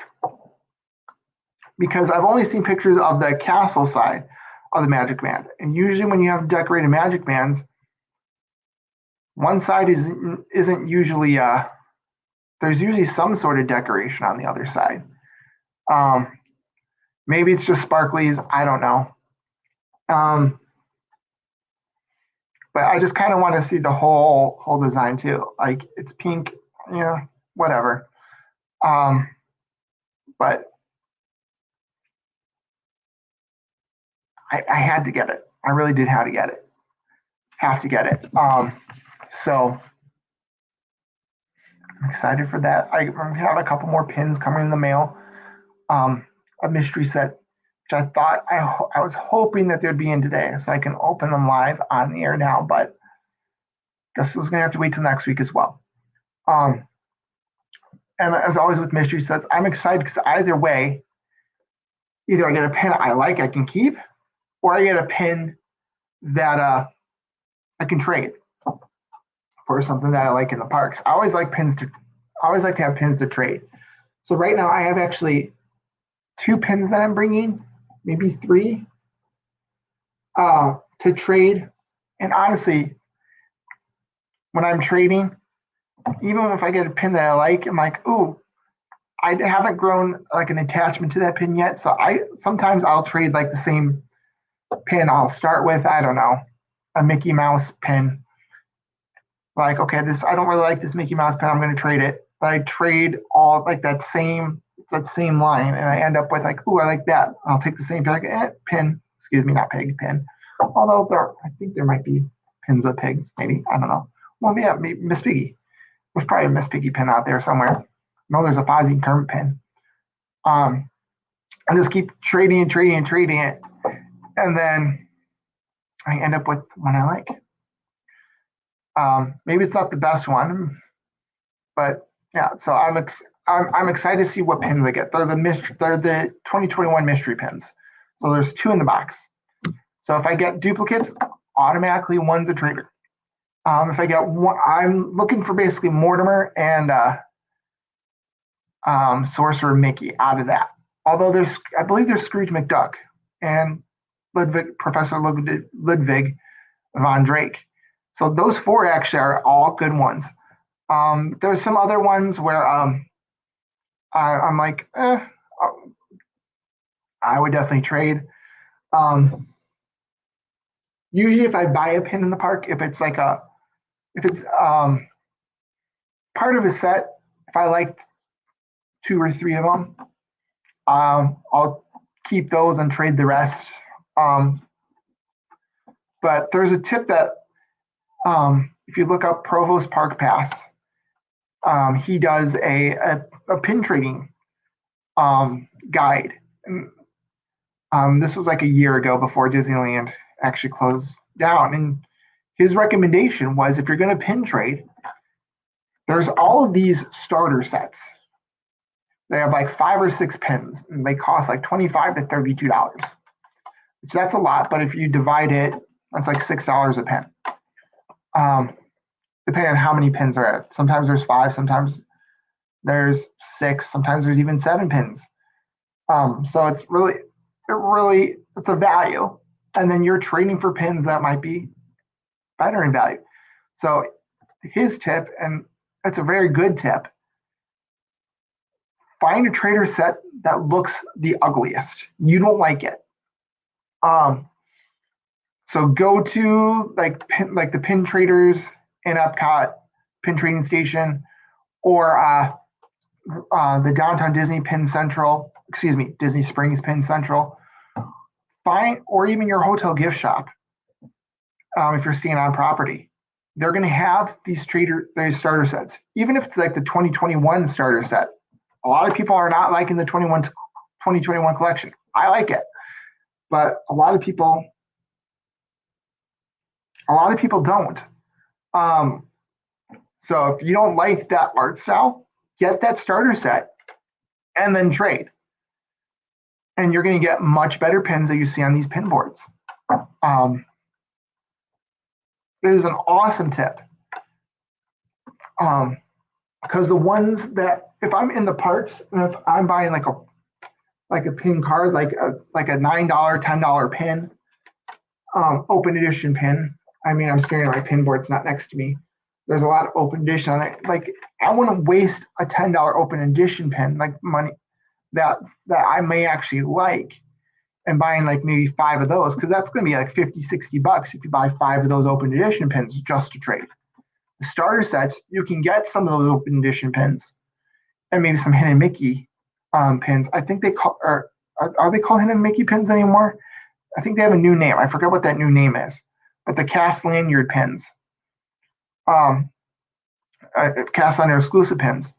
because I've only seen pictures of the castle side of the Magic Band, and usually when you have decorated Magic Bands, one side isn't usually there's usually some sort of decoration on the other side. Maybe it's just sparklies, I don't know. But I just kind of want to see the whole design too. Like it's pink, yeah, whatever. But I had to get it. I really did have to get it. So I'm excited for that. I have a couple more pins coming in the mail. A mystery set, which I thought I was hoping that they'd be in today, so I can open them live on the air now. But guess I was gonna have to wait till next week as well. And as always with mystery sets, I'm excited because either way, either I get a pin I like, I can keep, or I get a pin that I can trade for something that I like in the parks. I always like to have pins to trade. So right now I have actually 2 pins that I'm bringing, maybe 3, to trade. And honestly, when I'm trading, even if I get a pin that I like, I'm like, ooh, I haven't grown like an attachment to that pin yet. So sometimes I'll trade like the same pin I'll start with, I don't know, a Mickey Mouse pin. Like, okay, I don't really like this Mickey Mouse pin, I'm gonna trade it. But I trade all like that same line, and I end up with like, ooh, I like that. I'll take the same pin, excuse me, not pig, pin. Although I think there might be pins of pigs, maybe, I don't know. Well, yeah, maybe Miss Piggy. There's probably a Miss Piggy pin out there somewhere. No, there's a Fozzie and Kermit pin. I just keep trading it, and then I end up with one I like. Maybe it's not the best one, but yeah. So I'm excited to see what pins I get. They're the 2021 mystery pins. So there's 2 in the box. So if I get duplicates, automatically one's a trader. If I get one, I'm looking for basically Mortimer and Sorcerer Mickey out of that. Although I believe there's Scrooge McDuck and Professor Ludwig von Drake. So those 4 actually are all good ones. There's some other ones where I'm like, I would definitely trade. Usually if I buy a pin in the park, if it's part of a set, if I like 2 or 3 of them, I'll keep those and trade the rest. But there's a tip that if you look up Provost Park Pass, he does a pin trading guide. This was like a year ago before Disneyland actually closed down. And his recommendation was, if you're going to pin trade, there's all of these starter sets. They have like 5 or 6 pins, and they cost like $25 to $32. Which that's a lot, but if you divide it, that's like $6 a pin. Depending on how many pins are at. Sometimes there's 5, sometimes there's 6, sometimes there's even 7 pins. So it's a value. And then you're trading for pins that might be better in value. So his tip, and it's a very good tip. Find a trader set that looks the ugliest. You don't like it. So go to like the pin traders in Epcot, pin trading station, or the downtown Disney Pin Central, excuse me, Disney Springs Pin Central. Find, or even your hotel gift shop, if you're staying on property. They're going to have these starter sets, even if it's like the 2021 starter set. A lot of people are not liking the 2021 collection. I like it, but a lot of people don't. So if you don't like that art style, get that starter set and then trade. And you're going to get much better pins that you see on these pin boards. It is an awesome tip. Because the ones that, if I'm in the parks and if I'm buying like a pin card, like a $9, $10 pin, open edition pin. I mean, I'm staring at my pin board, it's not next to me. There's a lot of open edition on it. Like, I want to waste a $10 open edition pin, like money that I may actually like, and buying like maybe 5 of those, because that's going to be like $50-$60 if you buy 5 of those open edition pins just to trade. The starter sets, you can get some of those open edition pins and maybe some Hidden Mickey pins. I think they call, or are they called Hidden Mickey pins anymore? I think they have a new name. I forget what that new name is. But the cast lanyard pins, cast lanyard exclusive pins,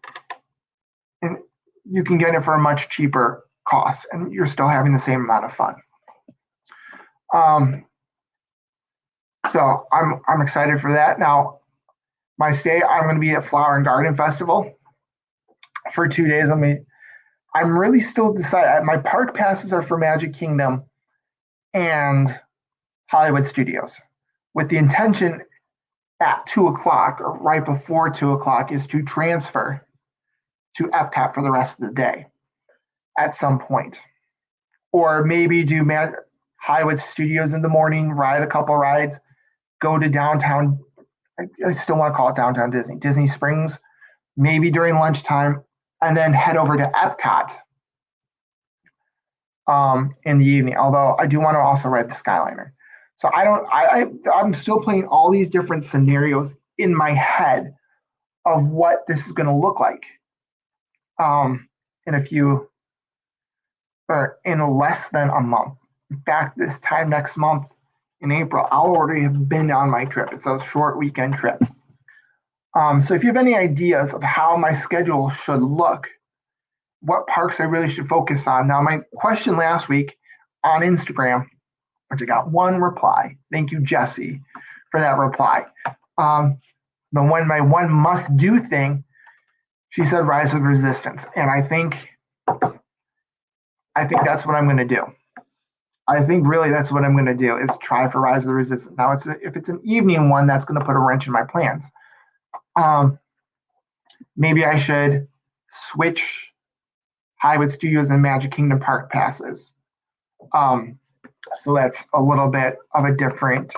and you can get it for a much cheaper cost, and you're still having the same amount of fun. So I'm excited for that. Now, my stay, I'm going to be at Flower and Garden Festival for 2 days. I'm really still deciding. My park passes are for Magic Kingdom and Hollywood Studios, with the intention at 2 o'clock or right before 2 o'clock is to transfer to Epcot for the rest of the day at some point. Or maybe do Hollywood Studios in the morning, ride a couple rides, go to downtown. I still want to call it downtown Disney Springs, maybe during lunchtime, and then head over to Epcot in the evening. Although I do want to also ride the Skyliner. So I'm still playing all these different scenarios in my head of what this is going to look like in less than a month. In fact, this time next month in April, I'll already have been on my trip. It's a short weekend trip. So if you have any ideas of how my schedule should look, what parks I really should focus on. Now, my question last week on Instagram, which I got one reply. Thank you, Jesse, for that reply. But when my one must-do thing, she said Rise of Resistance. And I think that's what I'm going to do. I think really that's what I'm going to do is try for Rise of the Resistance. Now, if it's an evening one, that's going to put a wrench in my plans. Maybe I should switch Hollywood Studios and Magic Kingdom Park passes. So that's a little bit of a different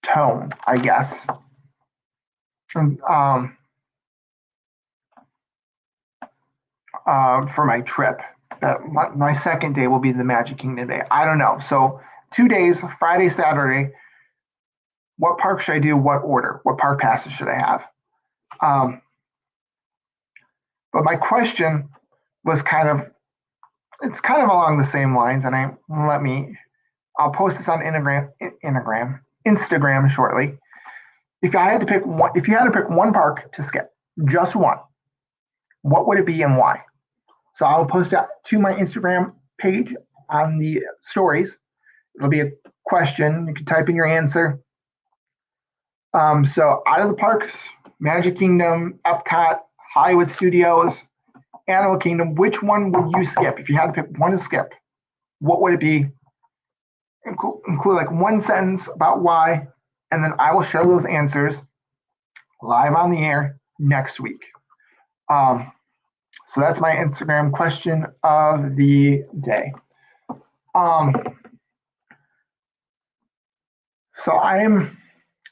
tone, I guess. For my trip. My second day will be the Magic Kingdom day. I don't know. So 2 days, Friday, Saturday. What park should I do? What order? What park passes should I have? But my question was it's kind of along the same lines, and I'll post this on Instagram shortly. If you had to pick one park to skip, just one, what would it be and why? So I'll post that to my Instagram page on the stories. It'll be a question. You can type in your answer. So out of the parks, Magic Kingdom, Epcot, Hollywood Studios, Animal Kingdom, which one would you skip? If you had to pick one to skip, what would it be? Include like one sentence about why, and then I will share those answers live on the air next week. So that's my Instagram question of the day. So I'm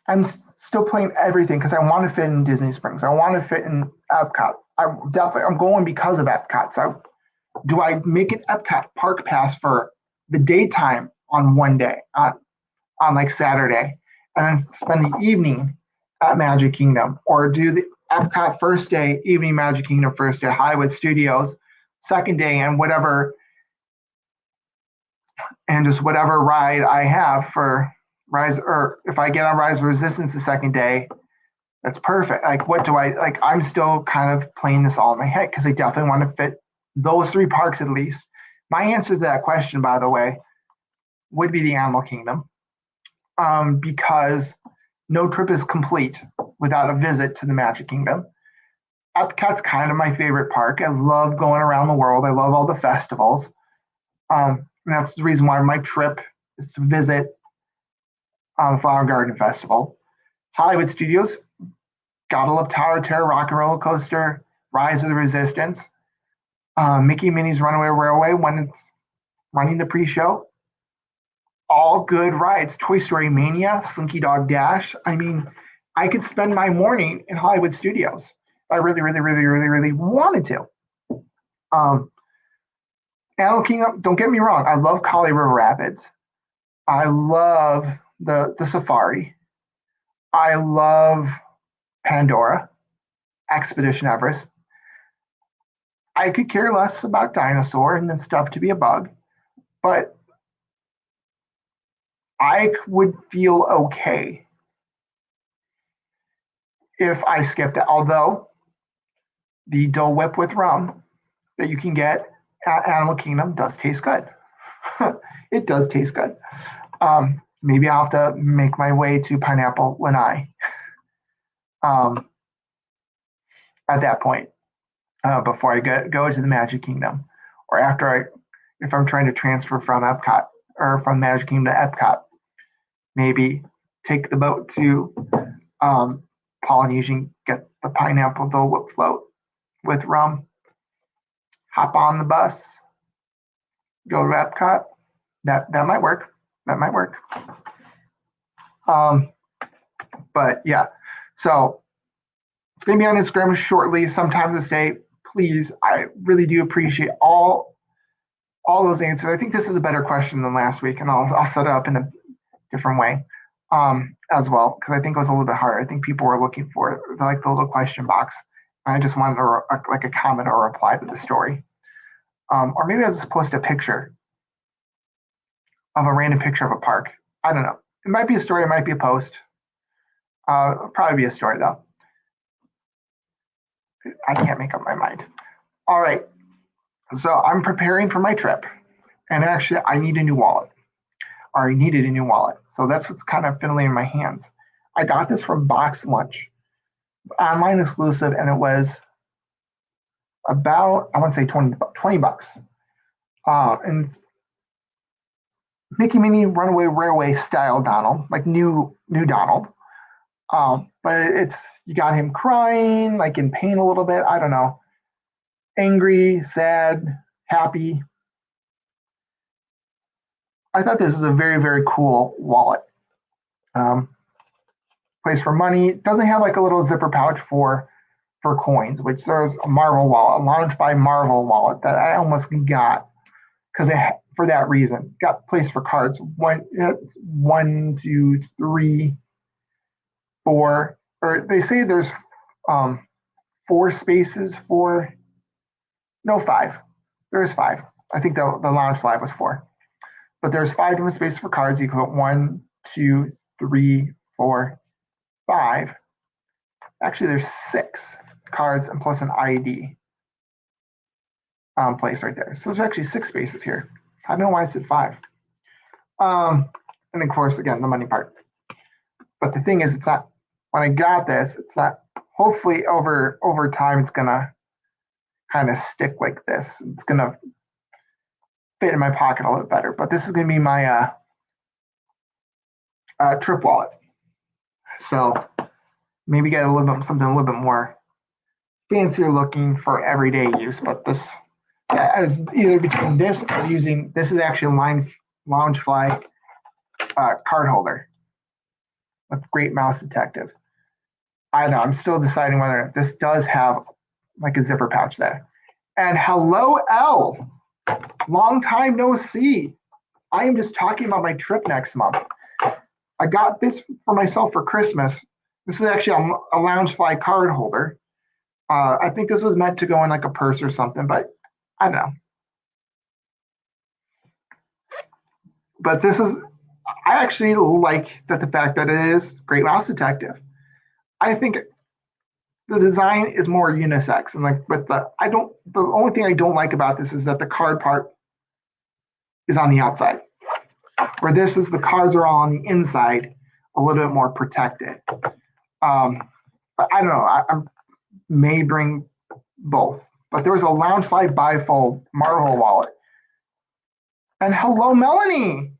I'm still playing everything because I want to fit in Disney Springs. I want to fit in Epcot. I'm going because of Epcot. So do I make an Epcot park pass for the daytime on one day on like Saturday, and then spend the evening at Magic Kingdom, or do the Epcot first day, evening Magic Kingdom first day, Hollywood Studios second day, and whatever, and just whatever ride I have for Rise, or if I get on Rise of Resistance the second day, that's perfect. Like, what do I like? I'm still kind of playing this all in my head because I definitely want to fit those three parks at least. My answer to that question, by the way, would be the Animal Kingdom, because no trip is complete without a visit to the Magic Kingdom. Epcot's kind of my favorite park. I love going around the world. I love all the festivals. And that's the reason why my trip is to visit the Flower Garden Festival. Hollywood Studios, gotta love Tower of Terror, Rock and Roller Coaster, Rise of the Resistance, Mickey Minnie's Runaway Railway when it's running the pre-show. All good rides. Toy Story Mania, Slinky Dog Dash. I mean, I could spend my morning in Hollywood Studios if I really, really, really, really, really wanted to. Animal Kingdom, don't get me wrong, I love Kali River Rapids. I love the safari. I love Pandora, Expedition Everest. I could care less about Dinosaur and then stuff to be a bug, but I would feel okay if I skipped it. Although the Dole Whip with rum that you can get at Animal Kingdom does taste good. It does taste good. Maybe I'll have to make my way to Pineapple Lanai at that point before I go to the Magic Kingdom, or if I'm trying to transfer from Epcot or from Magic Kingdom to Epcot, maybe take the boat to Polynesian, get the pineapple Dole Whip float with rum, hop on the bus, go to Epcot. That might work. That might work. But yeah, so it's going to be on Instagram shortly, sometime this day. Please, I really do appreciate all those answers. I think this is a better question than last week, and I'll set it up in a different way as well, because I think it was a little bit harder. I think people were looking for like the little question box. I just wanted like a comment or a reply to the story. Or maybe I'll just post a picture of a random picture of a park. I don't know. It might be a story. It might be a post. It'll probably be a story, though. I can't make up my mind. All right. So I'm preparing for my trip. And actually, I need a new wallet. Or I needed a new wallet. So that's what's kind of fiddling in my hands. I got this from Box Lunch, online exclusive, and it was about, I want to say 20 bucks. And it's Mickey Minnie Runaway Railway style Donald, like new Donald. But you got him crying, like in pain a little bit. I don't know. Angry, sad, happy. I thought this was a very, very cool wallet. Place for money. It doesn't have like a little zipper pouch for coins, which there's a Marvel wallet, a Lounge by Marvel wallet that I almost got because for that reason. Got place for cards. One, two, three, four, or they say there's 4 spaces for, no, 5. There's 5. I think the Lounge 5 was 4. But there's 5 different spaces for cards. You can put 1, 2, 3, 4, 5. Actually, there's 6 cards and plus an ID place right there. So there's actually 6 spaces here. I don't know why I said 5. And of course, again, the money part. But the thing is, it's not, when I got this, it's not, hopefully over time, it's going to kind of stick like this. It's going to fit in my pocket a little bit better. But this is going to be my trip wallet. So maybe get something a little bit more fancier looking for everyday use. But this is either between this or using, this is actually a Loungefly card holder. with Great Mouse Detective. I know, I'm still deciding whether this does have like a zipper pouch there. And hello, Elle. Long time no see. I am just talking about my trip next month. I got this for myself for Christmas. This is actually a Loungefly card holder. I think this was meant to go in like a purse or something, but I don't know. But this is, I actually like that the fact that it is Great Mouse Detective. I think the design is more unisex, and like with the only thing I don't like about this is that the card part is on the outside, where this is the cards are all on the inside, a little bit more protected. But I don't know. I may bring both. But there was a Loungefly bifold Marvel wallet. And hello, Melanie.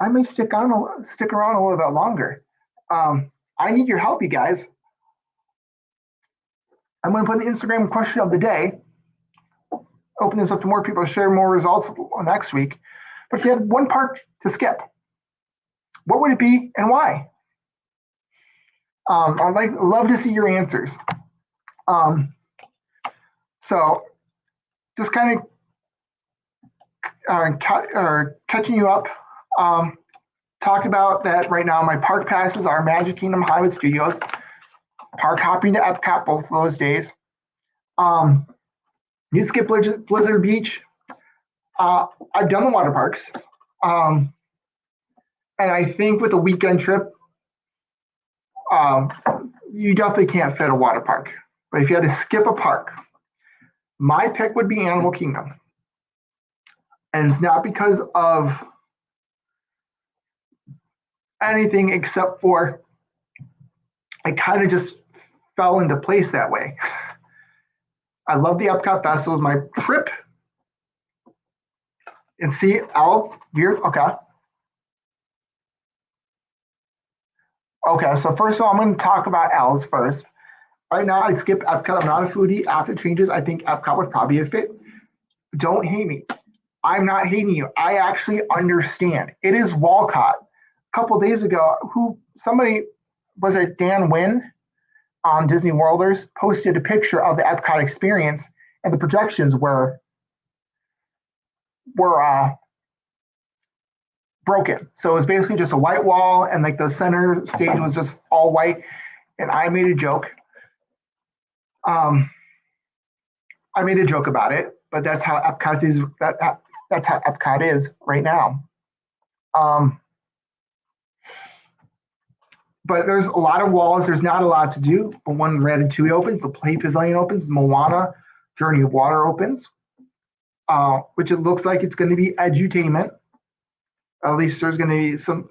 I may stick around a little bit longer. I need your help, you guys. I'm going to put an Instagram question of the day. Open this up to more people, share more results next week. But if you had one park to skip, what would it be and why? I'd love to see your answers. So just kind of catching you up. Talk about that right now. My park passes are Magic Kingdom, Hollywood Studios, park hopping to Epcot both of those days. You skip Blizzard Beach. I've done the water parks. And I think with a weekend trip, you definitely can't fit a water park. But if you had to skip a park, my pick would be Animal Kingdom. And it's not because of anything except for it kind of just fell into place that way. I love the Epcot Festivals. My trip, and see, okay. Okay, so first of all, I'm going to talk about Al's first. Right now, I'd skip Epcot. I'm not a foodie. After changes, I think Epcot would probably be a fit. Don't hate me. I'm not hating you. I actually understand. It is Walcott. A couple days ago, was it Dan Wynn on Disney Worlders, posted a picture of the Epcot experience, and the projections were broken. So it was basically just a white wall, and like the center stage was just all white. And I made a joke. I made a joke about it, but that's how Epcot is. That's how Epcot is right now. But there's a lot of walls. There's not a lot to do. But when Ratatouille opens, the Play Pavilion opens, Moana, Journey of Water opens, which it looks like it's going to be edutainment. At least there's going to be some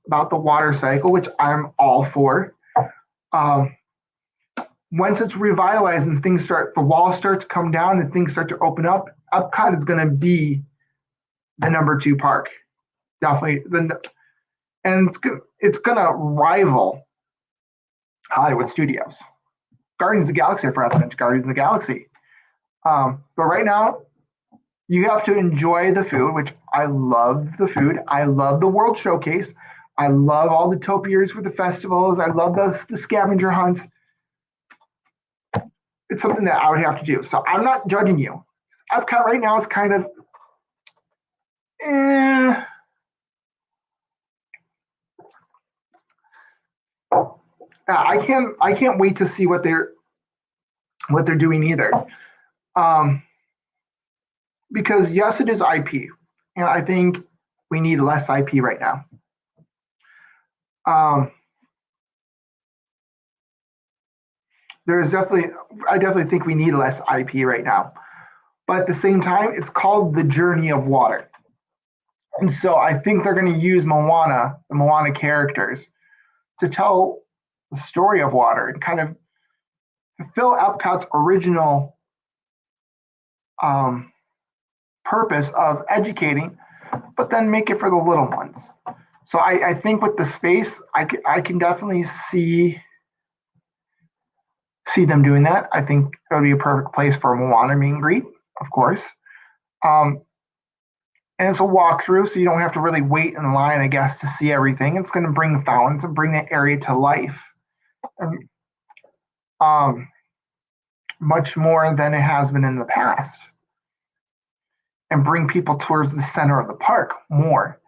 about the water cycle, which I'm all for. Once it's revitalized and the walls start to come down and things start to open up, Epcot is going to be the number 2 park. Definitely. And it's going to rival Hollywood Studios. Guardians of the Galaxy, I forgot to mention Guardians of the Galaxy. But right now, you have to enjoy the food, which I love the food. I love the World Showcase. I love all the topiaries for the festivals. I love the scavenger hunts. It's something that I would have to do. So I'm not judging you. Epcot right now is kind of, I can't wait to see what they're doing either. Because yes, it is IP, and I think we need less IP right now. I definitely think we need less IP right now. But at the same time, it's called The Journey of Water. And so I think they're going to use the Moana characters, to tell the story of water and kind of fulfill Epcot's original purpose of educating, but then make it for the little ones. So I think with the space, I can definitely see them doing that. I think it would be a perfect place for a Moana meet and greet, of course. And it's a walkthrough, so you don't have to really wait in line, I guess, to see everything. It's going to bring fountains and bring that area to life, and, much more than it has been in the past, and bring people towards the center of the park more,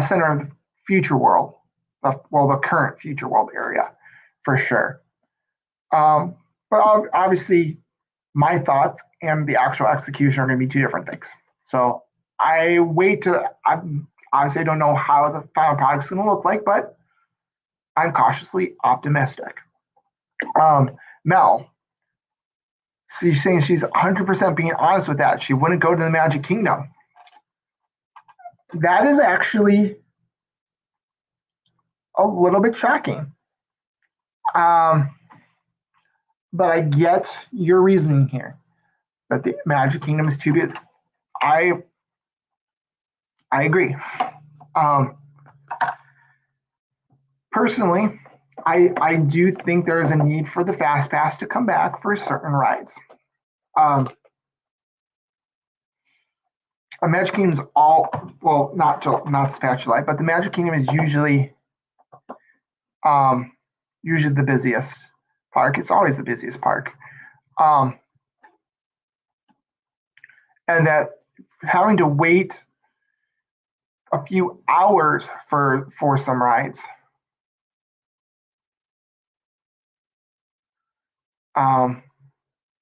center of the future world, the current future world area, for sure. But obviously, my thoughts and the actual execution are going to be two different things. So I obviously I don't know how the final product is going to look like, but I'm cautiously optimistic. Mel, she's saying she's 100% being honest with that. She wouldn't go to the Magic Kingdom. That is actually a little bit shocking. But I get your reasoning here that the Magic Kingdom is too big. I agree. Personally, I do think there is a need for the Fast Pass to come back for certain rides. A Magic Kingdom's not Spatula, but the Magic Kingdom is usually the busiest park. It's always the busiest park. And that having to wait a few hours for some rides.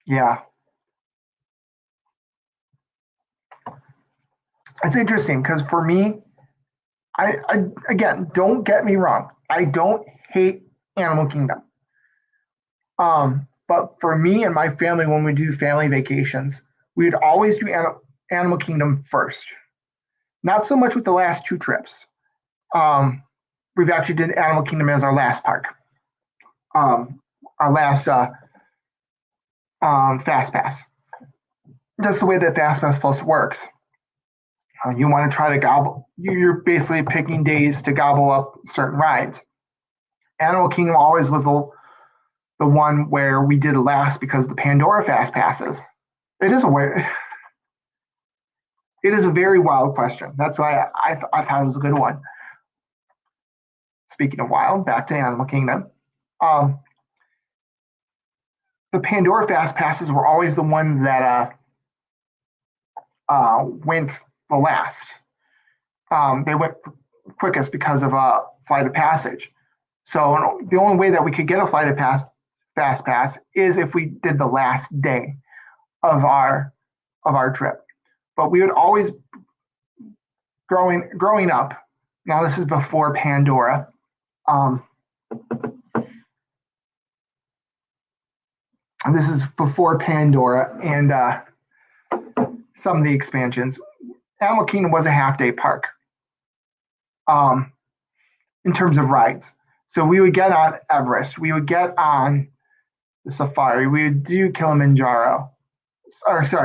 Yeah. It's interesting because for me, I again, don't get me wrong. I don't hate Animal Kingdom. But for me and my family, when we do family vacations, we would always do Animal Kingdom first. Not so much with the last two trips. We've actually did Animal Kingdom as our last park. Our last Fast Pass. Just the way that Fast Pass Plus works. You want to try to gobble. You're basically picking days to gobble up certain rides. Animal Kingdom always was the one where we did last because the Pandora Fast Passes. It is a very wild question. That's why I thought it was a good one. Speaking of wild, back to Animal Kingdom. The Pandora Fast Passes were always the ones that went the last. They went quickest because of Flight of Passage. So the only way that we could get a Fast Pass is if we did the last day of our trip. But we would always, growing up, now this is before Pandora. This is before Pandora and some of the expansions. Animal Kingdom was a half-day park in terms of rides. So we would get on Everest. We would get on the Safari. We would do Kilimanjaro.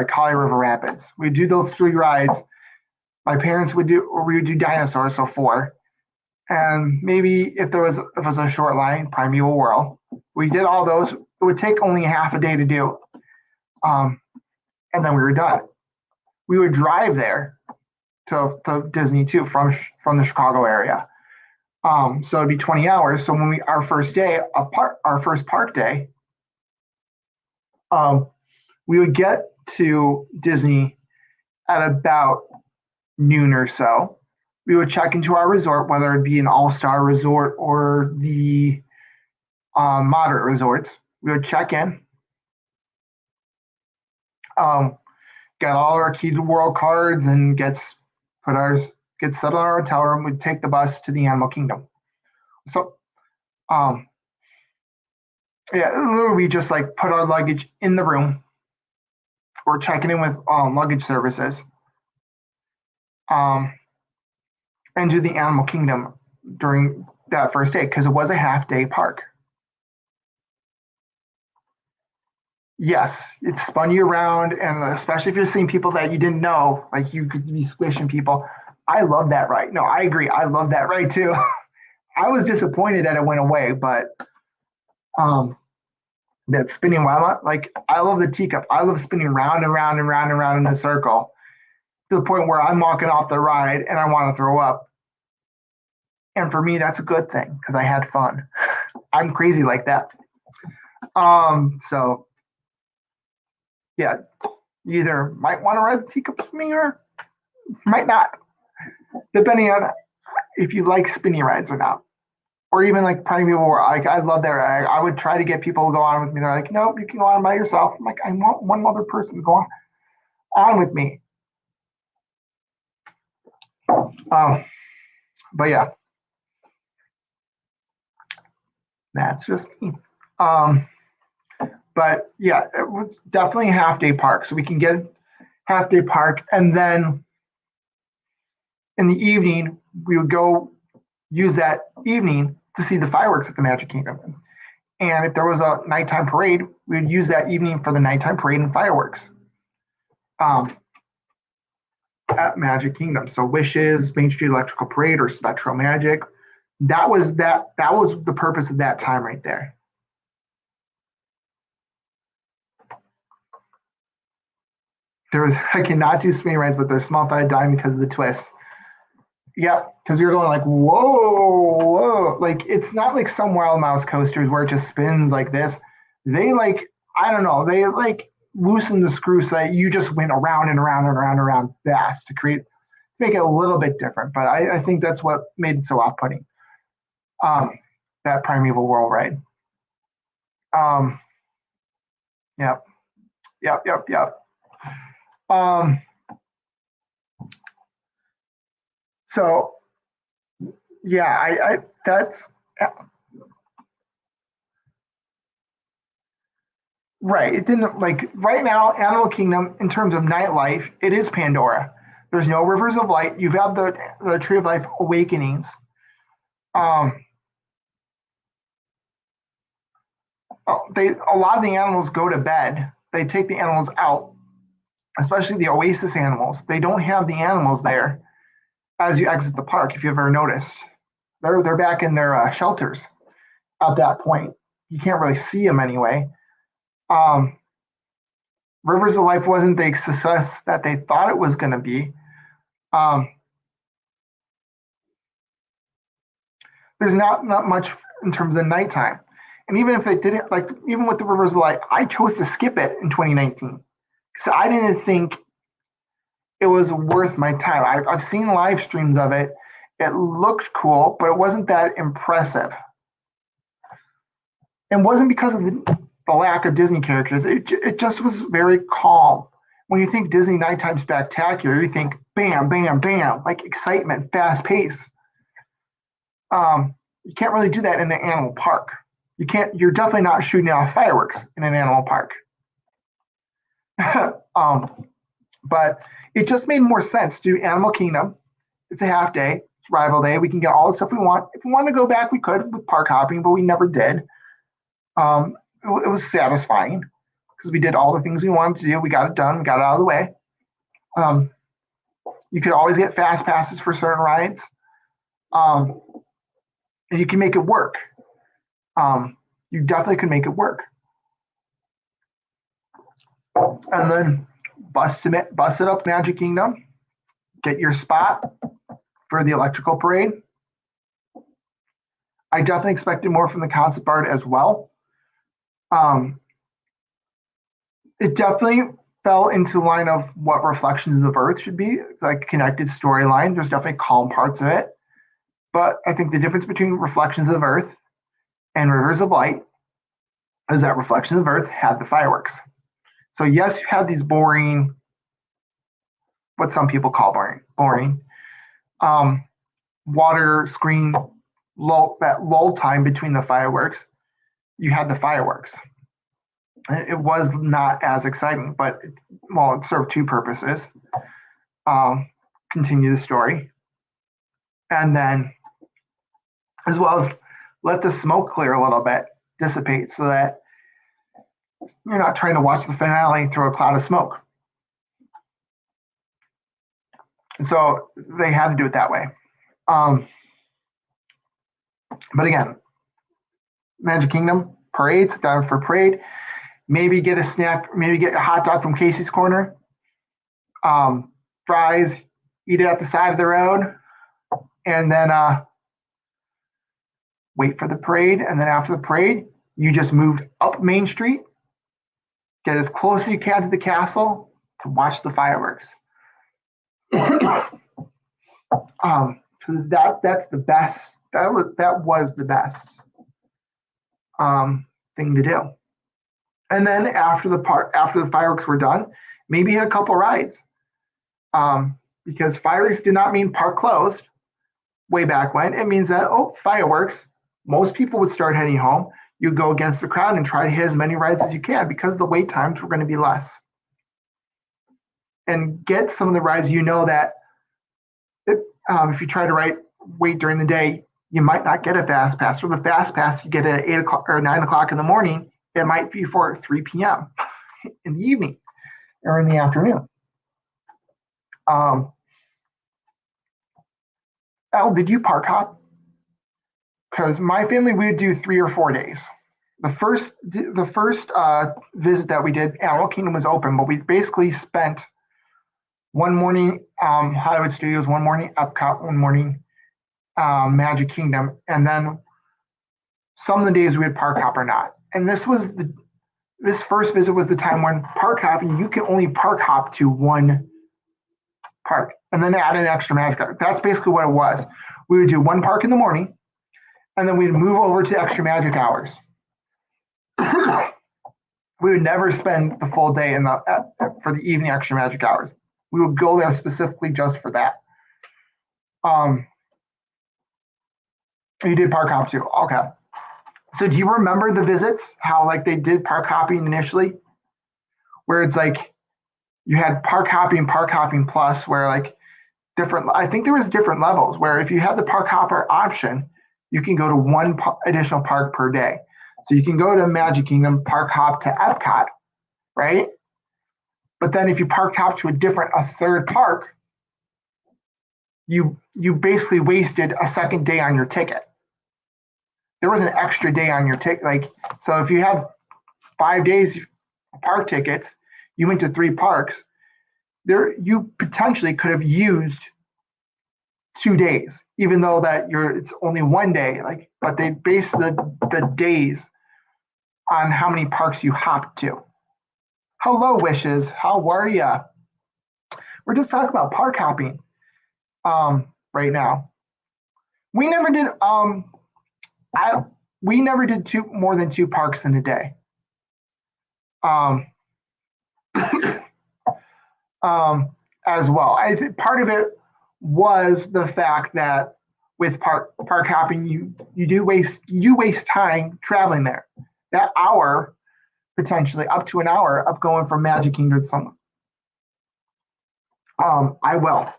Kali River Rapids. We'd do those three rides. My parents we would do dinosaurs, so 4. And maybe if it was a short line, Primeval World. We did all those. It would take only half a day to do. And then we were done. We would drive there to Disney too from the Chicago area. So it'd be 20 hours. So when our first park day, we would get to Disney at about noon or so. We would check into our resort, whether it be an all-star resort or the moderate resorts. We would check in, get all our Key to the World cards, and get settled in our hotel room. We'd take the bus to the Animal Kingdom. So, literally we just like put our luggage in the room. We're checking in with luggage services, and do the Animal Kingdom during that first day because it was a half-day park. Yes, it spun you around, and especially if you're seeing people that you didn't know, like you could be squishing people. I love that ride. No, I agree. I love that ride too. I was disappointed that it went away, but that spinning wild, like I love the teacup. I love spinning round and round and round and round in a circle. to the point where I'm walking off the ride and I want to throw up. And for me, that's a good thing because I had fun. I'm crazy like that. So yeah, you either might want to ride the teacup with me or might not, depending on if you like spinny rides or not. Or even like primeval war. Like I love that. I would try to get people to go on with me. They're like, nope, you can go on by yourself. I'm like, I want one other person to go on with me. But yeah, that's just me. But yeah, it was definitely a half day park. So we can get half day park, and then in the evening we would go use that evening to see the fireworks at the Magic Kingdom. And if there was a nighttime parade, we would use that evening for the nighttime parade and fireworks at Magic Kingdom. So Wishes, Main Street Electrical Parade, or Spectral Magic. That was the purpose of that time right there. I cannot do spinning rides, but there's small thought dying because of the twist. Yep, because you're going like, whoa, whoa. Like, it's not like some Wild Mouse coasters where it just spins like this. They like, I don't know, they like loosen the screw so that you just went around and around and around and around fast to make it a little bit different. But I think that's what made it so off-putting. That Primeval World ride. Yep. So yeah, I that's right. It didn't like right now, Animal Kingdom, in terms of nightlife, it is Pandora. There's no Rivers of Light. You've had the Tree of Life Awakenings. A lot of the animals go to bed. They take the animals out, especially the Oasis animals. They don't have the animals there as you exit the park. If you've ever noticed, they're back in their shelters at that point. You can't really see them anyway. Rivers of Life wasn't the success that they thought it was going to be. There's not much in terms of nighttime. And even if it didn't, like, even with the Rivers of Light, I chose to skip it in 2019 because I didn't think it was worth my time. I've seen live streams of it. It looked cool, but it wasn't that impressive. And wasn't because of the lack of Disney characters. It just was very calm. When you think Disney nighttime spectacular, you think bam, bam, bam, like excitement, fast pace. You can't really do that in an animal park. You're definitely not shooting off fireworks in an animal park. But it just made more sense to do Animal Kingdom. It's a half day, it's rival day. We can get all the stuff we want. If we want to go back, we could with park hopping, but we never did. It was satisfying because we did all the things we wanted to do. We got it done. We got it out of the way. You could always get fast passes for certain rides. And you can make it work. You definitely can make it work. And then bust it up Magic Kingdom. Get your spot for the electrical parade. I definitely expected more from the concept art as well. It definitely fell into line of what Reflections of Earth should be, like connected storyline. There's definitely calm parts of it. But I think the difference between Reflections of Earth and Rivers of Light is that Reflections of Earth had the fireworks. So yes, you had these boring, what some people call boring, water screen that lull time between the fireworks. You had the fireworks. It was not as exciting, but it served two purposes. Continue the story, and then as well as let the smoke clear a little bit, dissipate, so that you're not trying to watch the finale through a cloud of smoke. And so they had to do it that way. But again, Magic Kingdom parades, down for parade. Maybe get a snack, maybe get a hot dog from Casey's Corner for fries, eat it at the side of the road, and then wait for the parade. And then after the parade, you just moved up Main Street, get as close as you can to the castle to watch the fireworks. So that's the best. That was the best thing to do. And then after the fireworks were done, maybe hit a couple rides. Because fireworks did not mean park closed way back when. It means that, fireworks, most people would start heading home. You go against the crowd and try to hit as many rides as you can because the wait times were going to be less. And get some of the rides that if you try to wait during the day, you might not get a fast pass. Or the fast pass you get at 8 o'clock or 9 o'clock in the morning, it might be for 3 p.m. in the evening or in the afternoon. Al, did you park hop? Because my family, we would do 3 or 4 days. The first visit that we did, Animal Kingdom was open, but we basically spent one morning Hollywood Studios, one morning Epcot, one morning Magic Kingdom, and then some of the days we would park hop or not. And this first visit was the time when park hopping, you can only park hop to one park and then add an extra magic hour. That's basically what it was. We would do one park in the morning and then we'd move over to extra magic hours. We would never spend the full day for the evening extra magic hours. We would go there specifically just for that. You did park hop too. Okay. So do you remember the visits? How they did park hopping initially? Where it's you had park hopping plus, where I think there was different levels where if you had the park hopper option, you can go to one additional park per day. So you can go to Magic Kingdom, park hop to Epcot, right? But then if you park hop to a third park, you basically wasted a second day on your ticket. There was an extra day on your ticket. So if you have 5 days park tickets, you went to 3 parks, you potentially could have used 2 days, even though it's only 1 day. But they base the days on how many parks you hopped to. Hello, Wishes. How are ya? We're just talking about park hopping right now. We never did more than 2 parks in a day. As well. I think part of it was the fact that with park hopping, you waste time traveling there. That hour, potentially up to an hour of going from Magic Kingdom to someone. I will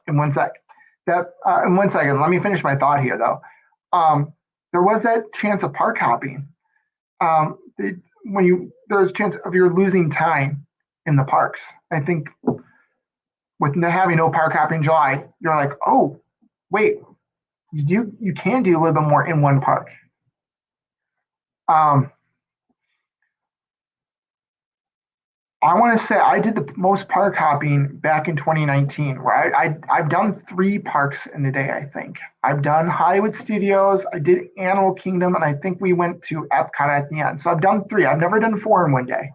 in 1 sec. In 1 second, let me finish my thought here though. There was that chance of park hopping. There's a chance of you're losing time in the parks. I think with having no park hopping in July, you're like, oh, wait, you can do a little bit more in one park. I want to say I did the most park hopping back in 2019, where I've done 3 parks in a day, I think. I've done Hollywood Studios, I did Animal Kingdom, and I think we went to Epcot at the end. So I've done 3. I've never done 4 in 1 day.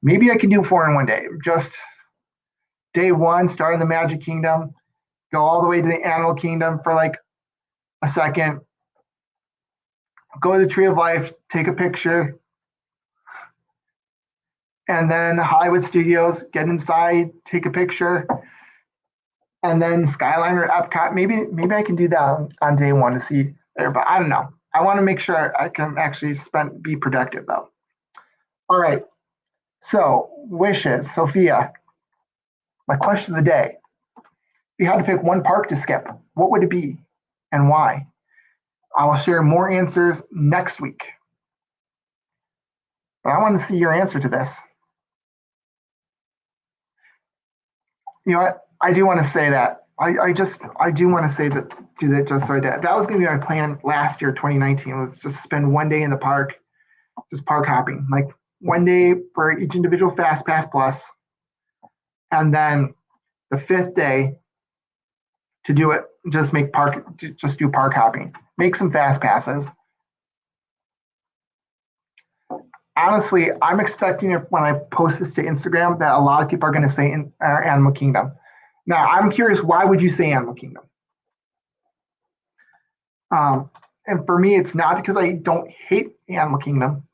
Maybe I can do 4 in 1 day. Just day 1, start in the Magic Kingdom, go all the way to the Animal Kingdom for a second, go to the Tree of Life, take a picture, and then Hollywood Studios, get inside, take a picture, and then Skyliner, Epcot. Maybe I can do that on day 1 to see there, but I don't know. I want to make sure I can actually be productive though. All right. So Wishes, Sophia. My question of the day: if you had to pick 1 park to skip, what would it be and why? I will share more answers next week. But I want to see your answer to this. You know what? I do want to say that. I do want to say that, do that just so I did. That was going to be my plan last year, 2019, was just spend 1 day in the park, just park hopping. 1 day for each individual Fast Pass Plus. And then the 5th day to do it. Just do park hopping. Make some fast passes. Honestly, I'm expecting when I post this to Instagram that a lot of people are going to say Animal Kingdom. Now, I'm curious, why would you say Animal Kingdom? And for me, it's not because I don't hate Animal Kingdom.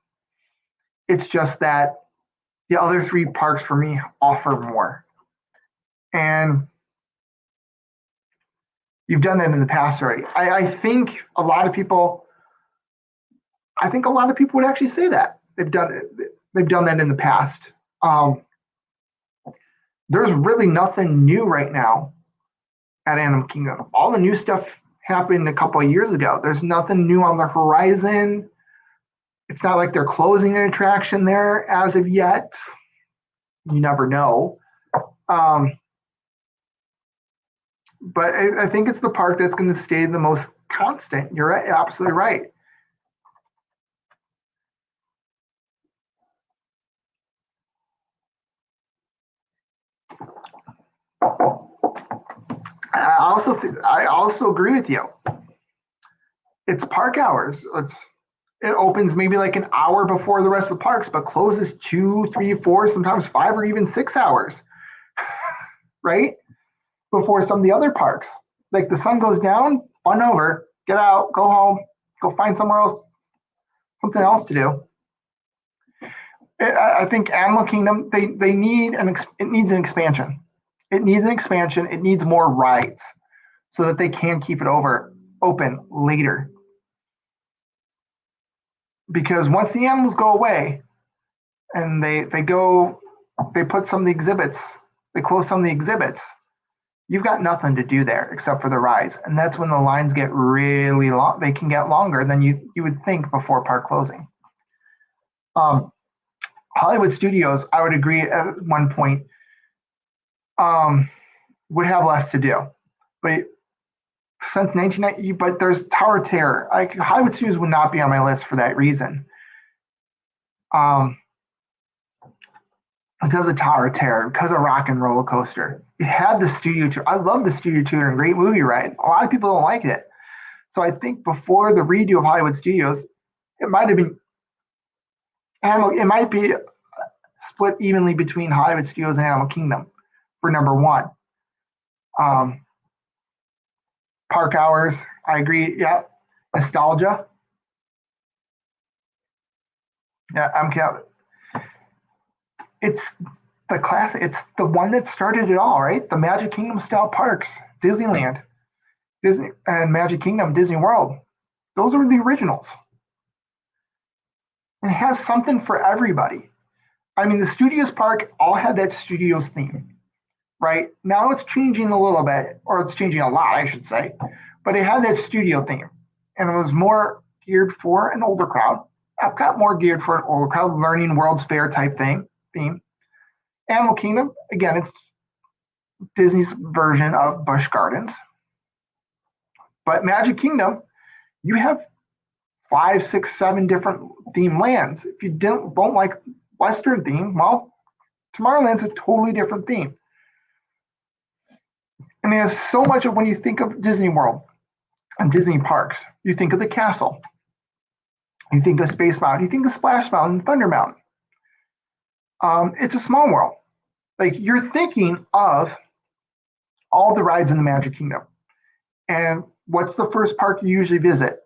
It's just that the other 3 parks for me offer more. And you've done that in the past already. I think a lot of people would actually say that. They've done that in the past. There's really nothing new right now at Animal Kingdom. All the new stuff happened a couple of years ago. There's nothing new on the horizon. It's not like they're closing an attraction there as of yet. You never know. But I think it's the park that's going to stay the most constant. You're right, absolutely right. I also agree with you. It's park hours. It opens maybe like an hour before the rest of the parks, but closes 2, 3, 4, sometimes 5 or even 6 hours, right? Before some of the other parks. Like the sun goes down, fun over, get out, go home, go find somewhere else, something else to do. I think Animal Kingdom, it needs an expansion. It needs an expansion. It needs more rides so that they can keep it open later. Because once the animals go away and they put some of the exhibits, they close some of the exhibits, you've got nothing to do there except for the rides. And that's when the lines get really long. They can get longer than you would think before park closing. Hollywood Studios, I would agree at one point, would have less to do. But since 1990, but there's Tower of Terror. Like Hollywood Studios would not be on my list for that reason. Because of Tower of Terror, because of Rock and Roller Coaster. It had the Studio Tour. I love the Studio Tour and great movie ride. A lot of people don't like it. So I think before the redo of Hollywood Studios, it might be split evenly between Hollywood Studios and Animal Kingdom for number 1. Park hours, I agree. Yeah. Nostalgia. Yeah, I'm counting. It's the classic. It's the one that started it all, right? The Magic Kingdom style parks, Disneyland, Disney, and Magic Kingdom, Disney World. Those are the originals. And it has something for everybody. I mean, the Studios Park all had that Studios theme, right? Now it's changing a little bit, or it's changing a lot, I should say. But it had that studio theme, and it was more geared for an older crowd. Epcot more geared for an older crowd, learning World's Fair type theme. Animal Kingdom, again, it's Disney's version of Busch Gardens. But Magic Kingdom, you have 5, 6, 7 different theme lands. If you don't like Western theme, well, Tomorrowland's a totally different theme. And there's so much of when you think of Disney World and Disney parks, you think of the castle, you think of Space Mountain, you think of Splash Mountain, Thunder Mountain. It's a small world. Like you're thinking of all the rides in the Magic Kingdom. And what's the first park you usually visit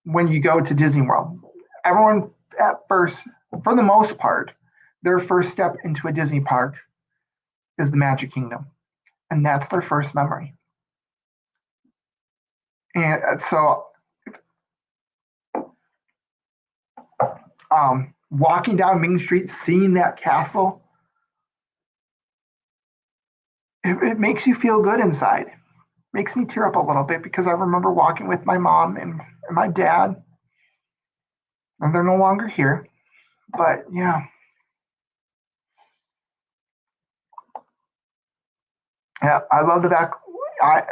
when you go to Disney World? Everyone at first, for the most part, their first step into a Disney park is the Magic Kingdom. And that's their first memory. And so walking down Main Street, seeing that castle, it makes you feel good inside. Makes me tear up a little bit because I remember walking with my mom and my dad, and they're no longer here. But yeah. Yeah, I love the back. I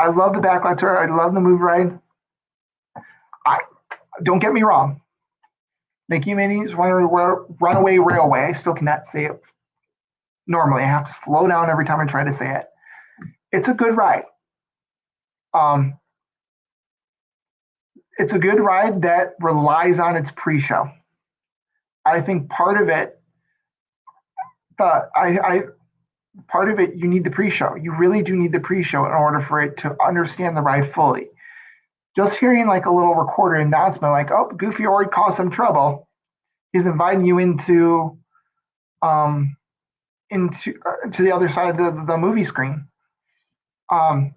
love the backlot tour. I love the move ride. Don't get me wrong. Mickey Minnie's Runaway Railway. I still cannot say it Normally, I have to slow down every time I try to say it. It's a good ride. Um, it's a good ride that relies on its pre-show. I think part of it, I part of it, you need the pre-show. You really do need the pre-show in order for it to understand the ride fully. Just hearing like a little recorded announcement, like, "Oh, Goofy already caused some trouble." He's inviting you um, to the other side of the movie screen. Um,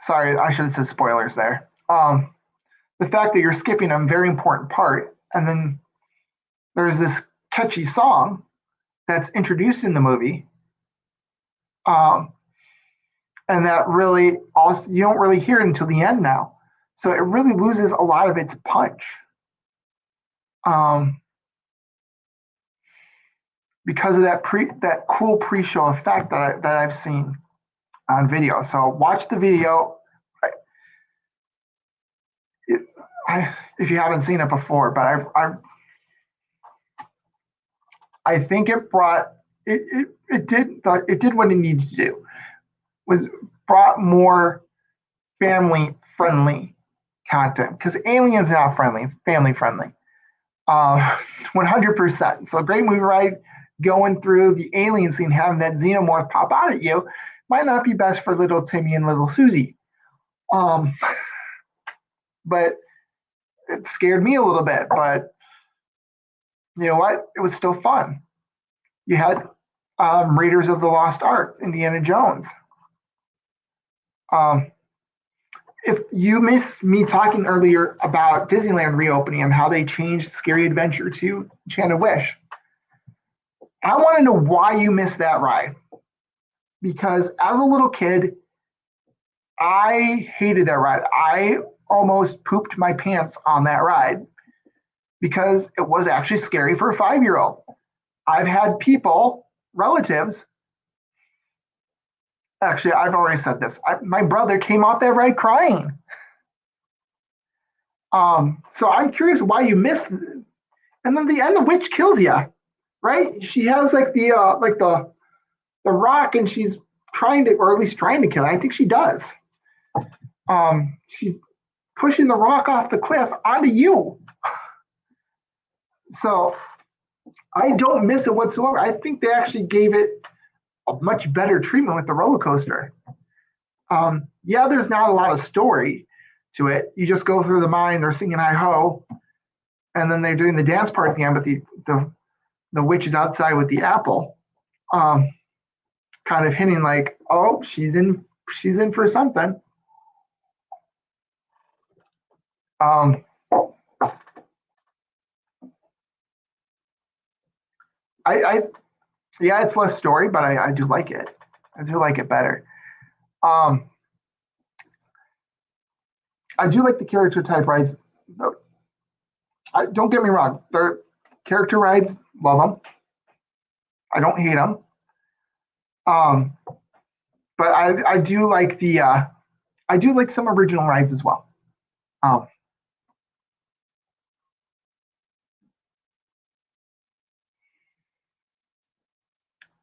Sorry, I should have said spoilers there. The fact that you're skipping a very important part, and then there's this catchy song that's introduced in the movie, um, and that really also you don't really hear it until the end now, so it really loses a lot of its punch um, because of that cool pre-show effect that I've seen on video. So watch the video. It, if you haven't seen it before, but I think it brought it did what it needed to do, was brought more family friendly content, because Alien's not friendly, it's family friendly. 100%. So great movie ride, going through the alien scene, having that xenomorph pop out at you might not be best for little Timmy and little Susie. Um, but it scared me a little bit, but you know what? It was still fun. You had Raiders of the Lost Ark, Indiana Jones. Um, if you missed me talking earlier about Disneyland reopening and how they changed Scary Adventure to Enchanted Wish, I want to know why you missed that ride. Because as a little kid, I hated that ride. I almost pooped my pants on that ride because it was actually scary for a 5-year-old. I've had people, relatives, actually, I've already said this. My brother came off that ride crying. So I'm curious why you missed it. And then the end, the witch kills you, right? She has like the rock, and she's trying to, or at least trying to kill it. I think she does. She's pushing the rock off the cliff onto you. So I don't miss it whatsoever. I think they actually gave it a much better treatment with the roller coaster. Yeah, there's not a lot of story to it. You just go through the mine, they're singing hi ho, and then they're doing the dance part at the end, but the witch is outside with the apple, kind of hinting like, oh, she's in for something. Um, I yeah, it's less story, but I do like it. I do like it better. Um, I do like the character type rides. Don't get me wrong, they're character rides, love them. I don't hate them. Um, but I do like I do like some original rides as well. Um,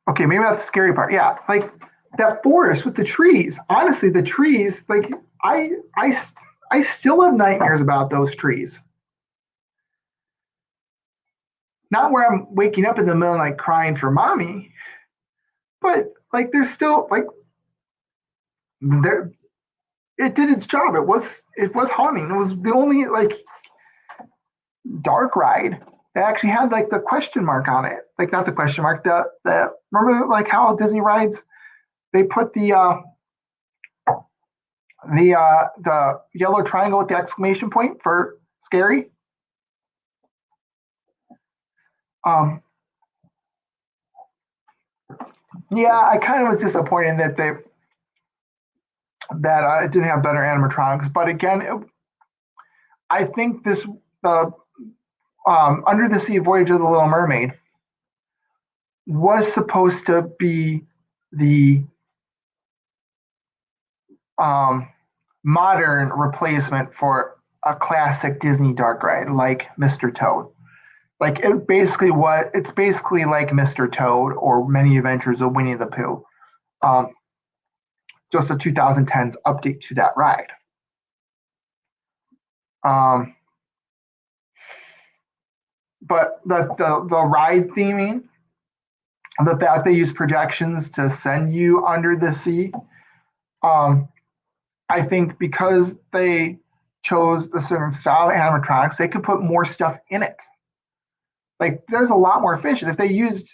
okay, maybe that's the scary part. Yeah, like that forest with the trees. Honestly, the trees, like I I still have nightmares about those trees. Not where I'm waking up in the middle of the night crying for mommy, but like there's still like there it did its job. It was haunting. It was the only like dark ride that actually had like the question mark on it. Like not the question mark, the remember like how Disney rides they put the yellow triangle with the exclamation point for scary. Um, yeah, I kind of was disappointed that it didn't have better animatronics. But again, I think this the Under the Sea Voyage of the Little Mermaid was supposed to be the um, modern replacement for a classic Disney dark ride like Mr. Toad. Like it's basically like Mr. Toad or Many Adventures of Winnie the Pooh. Um, just a 2010s update to that ride. Um, but the ride theming, the fact they use projections to send you under the sea, um, I think because they chose a certain style of animatronics, they could put more stuff in it. Like there's a lot more efficient. If they used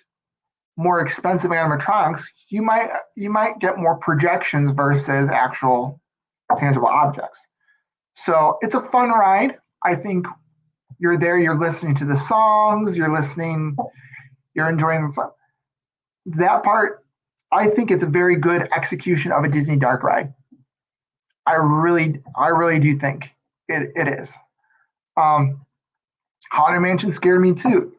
more expensive animatronics, you might get more projections versus actual tangible objects. So it's a fun ride. I think you're there, you're listening to the songs, you're enjoying the song. That part, I think it's a very good execution of a Disney dark ride. I really do think it is. Um, Haunted Mansion scared me too.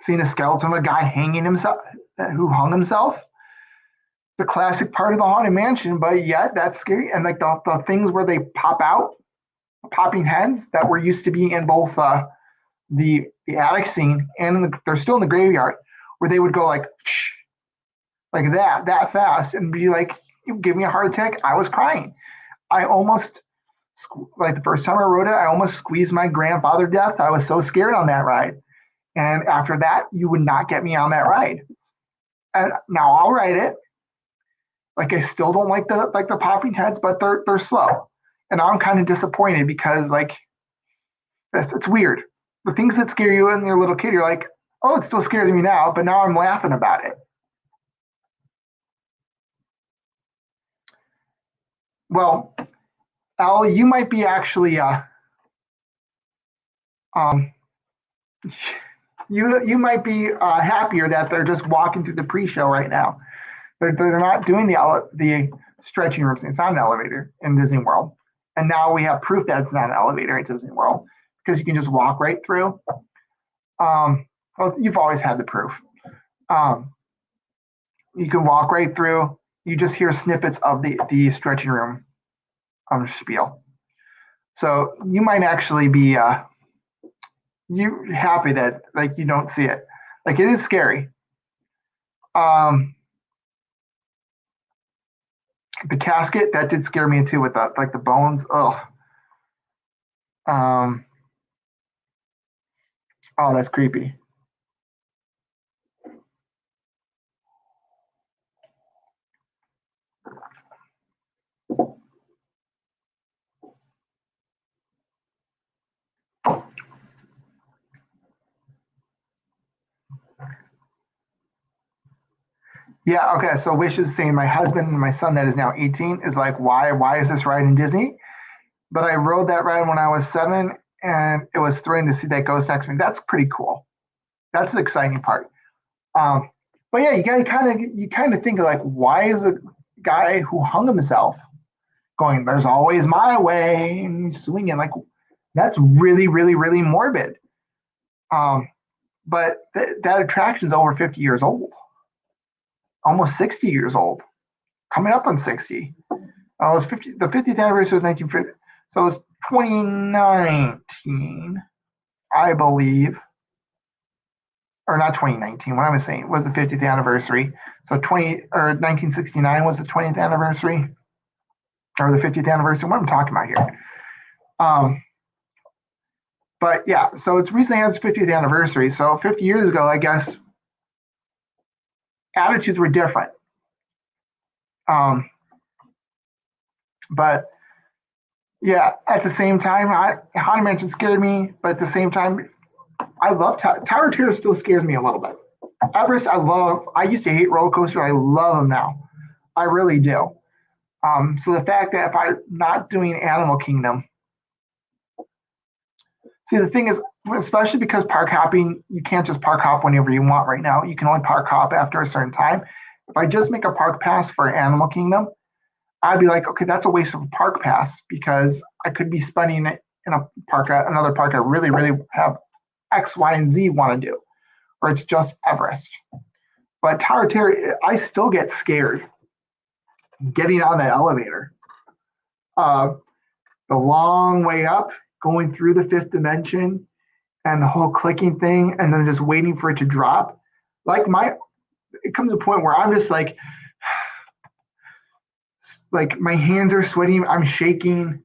Seeing a skeleton of a guy hanging himself, who hung himself, the classic part of the Haunted Mansion, but yet that's scary. And like the things where they pop out, popping heads that were used to be in both the attic scene and they're still in the graveyard, where they would go like that fast and be like, give me a heart attack. I was crying. I almost, like the first time I rode it, I almost squeezed my grandfather to death. I was so scared on that ride. And after that, you would not get me on that ride. And now I'll ride it. Like I still don't like the popping heads, but they're slow. And I'm kind of disappointed because like it's weird. The things that scare you when you're a little kid, you're like, oh, it still scares me now, but now I'm laughing about it. Well, Al, you might be actually um, you might be happier that they're just walking through the pre-show right now. They're not doing the stretching rooms. It's not an elevator in Disney World, and now we have proof that it's not an elevator at Disney World because you can just walk right through. Well, you've always had the proof. Um, you can walk right through. You just hear snippets of the stretching room spiel. So you might actually be you happy that like you don't see it. Like it is scary. Um, the casket that did scare me too with the bones. Oh, um, oh, that's creepy. Yeah, okay. So Wish is saying my husband and my son that is now 18 is like, why is this ride in Disney? But I rode that ride when I was 7 and it was thrilling to see that ghost next to me. That's pretty cool. That's the exciting part. Um, but yeah, you kind of think of like, why is a guy who hung himself going, there's always my way, and he's swinging like that's really, really, really morbid. Um, but that attraction's over 50 years old, almost 60 years old, coming up on 60. It was 50. The 50th anniversary was 1950, so it was 2019, I believe, or not 2019. What I was saying was the 50th anniversary. So 1969 was the 20th anniversary, or the 50th anniversary. What am I talking about here? But yeah, so it's recently had its 50th anniversary. So 50 years ago, I guess attitudes were different. Um, but yeah, at the same time, Haunted Mansion scared me, but at the same time, I love Tower of Terror still scares me a little bit. Everest, I love. I used to hate roller coasters. I love them now. I really do. So the fact that if I'm not doing Animal Kingdom, see the thing is, especially because park hopping, you can't just park hop whenever you want right now. You can only park hop after a certain time. If I just make a park pass for Animal Kingdom, I'd be like, okay, that's a waste of a park pass because I could be spending it in a park, another park I really, really have X, Y, and Z want to do, or it's just Everest. But Tower of Terror, I still get scared getting on that elevator. Uh, the long way up, going through the fifth dimension, and the whole clicking thing, and then just waiting for it to drop. Like it comes to a point where I'm just like my hands are sweating, I'm shaking.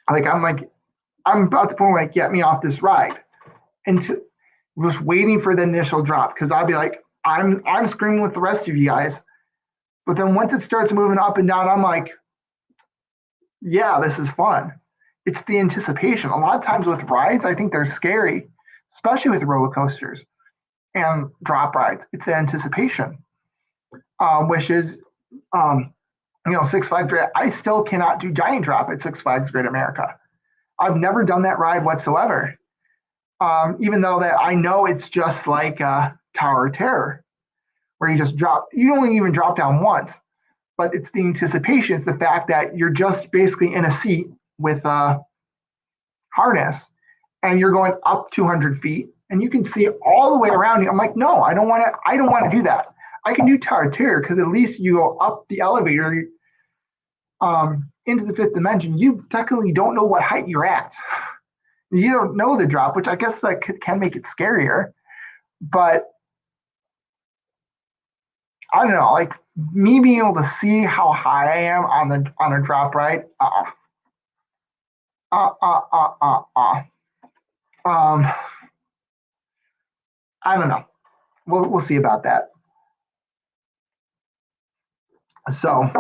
I'm about to point like, get me off this ride. And just waiting for the initial drop because I'll be like, I'm screaming with the rest of you guys. But then once it starts moving up and down, I'm like, yeah, this is fun. It's the anticipation. A lot of times with rides, I think they're scary, especially with roller coasters and drop rides. It's the anticipation, which is, Six Flags. I still cannot do giant drop at Six Flags Great America. I've never done that ride whatsoever. Even though that I know it's just like Tower of Terror, where you just drop, you only even drop down once, but it's the anticipation. It's the fact that you're just basically in a seat with a harness and you're going up 200 feet and you can see all the way around you. I'm like, no, I don't want to do that. I can do Tower of Terror because at least you go up the elevator into the fifth dimension. You technically don't know what height you're at. You don't know the drop, which I guess that can make it scarier. But I don't know, like me being able to see how high I am on a drop ride. I don't know. We'll see about that. So,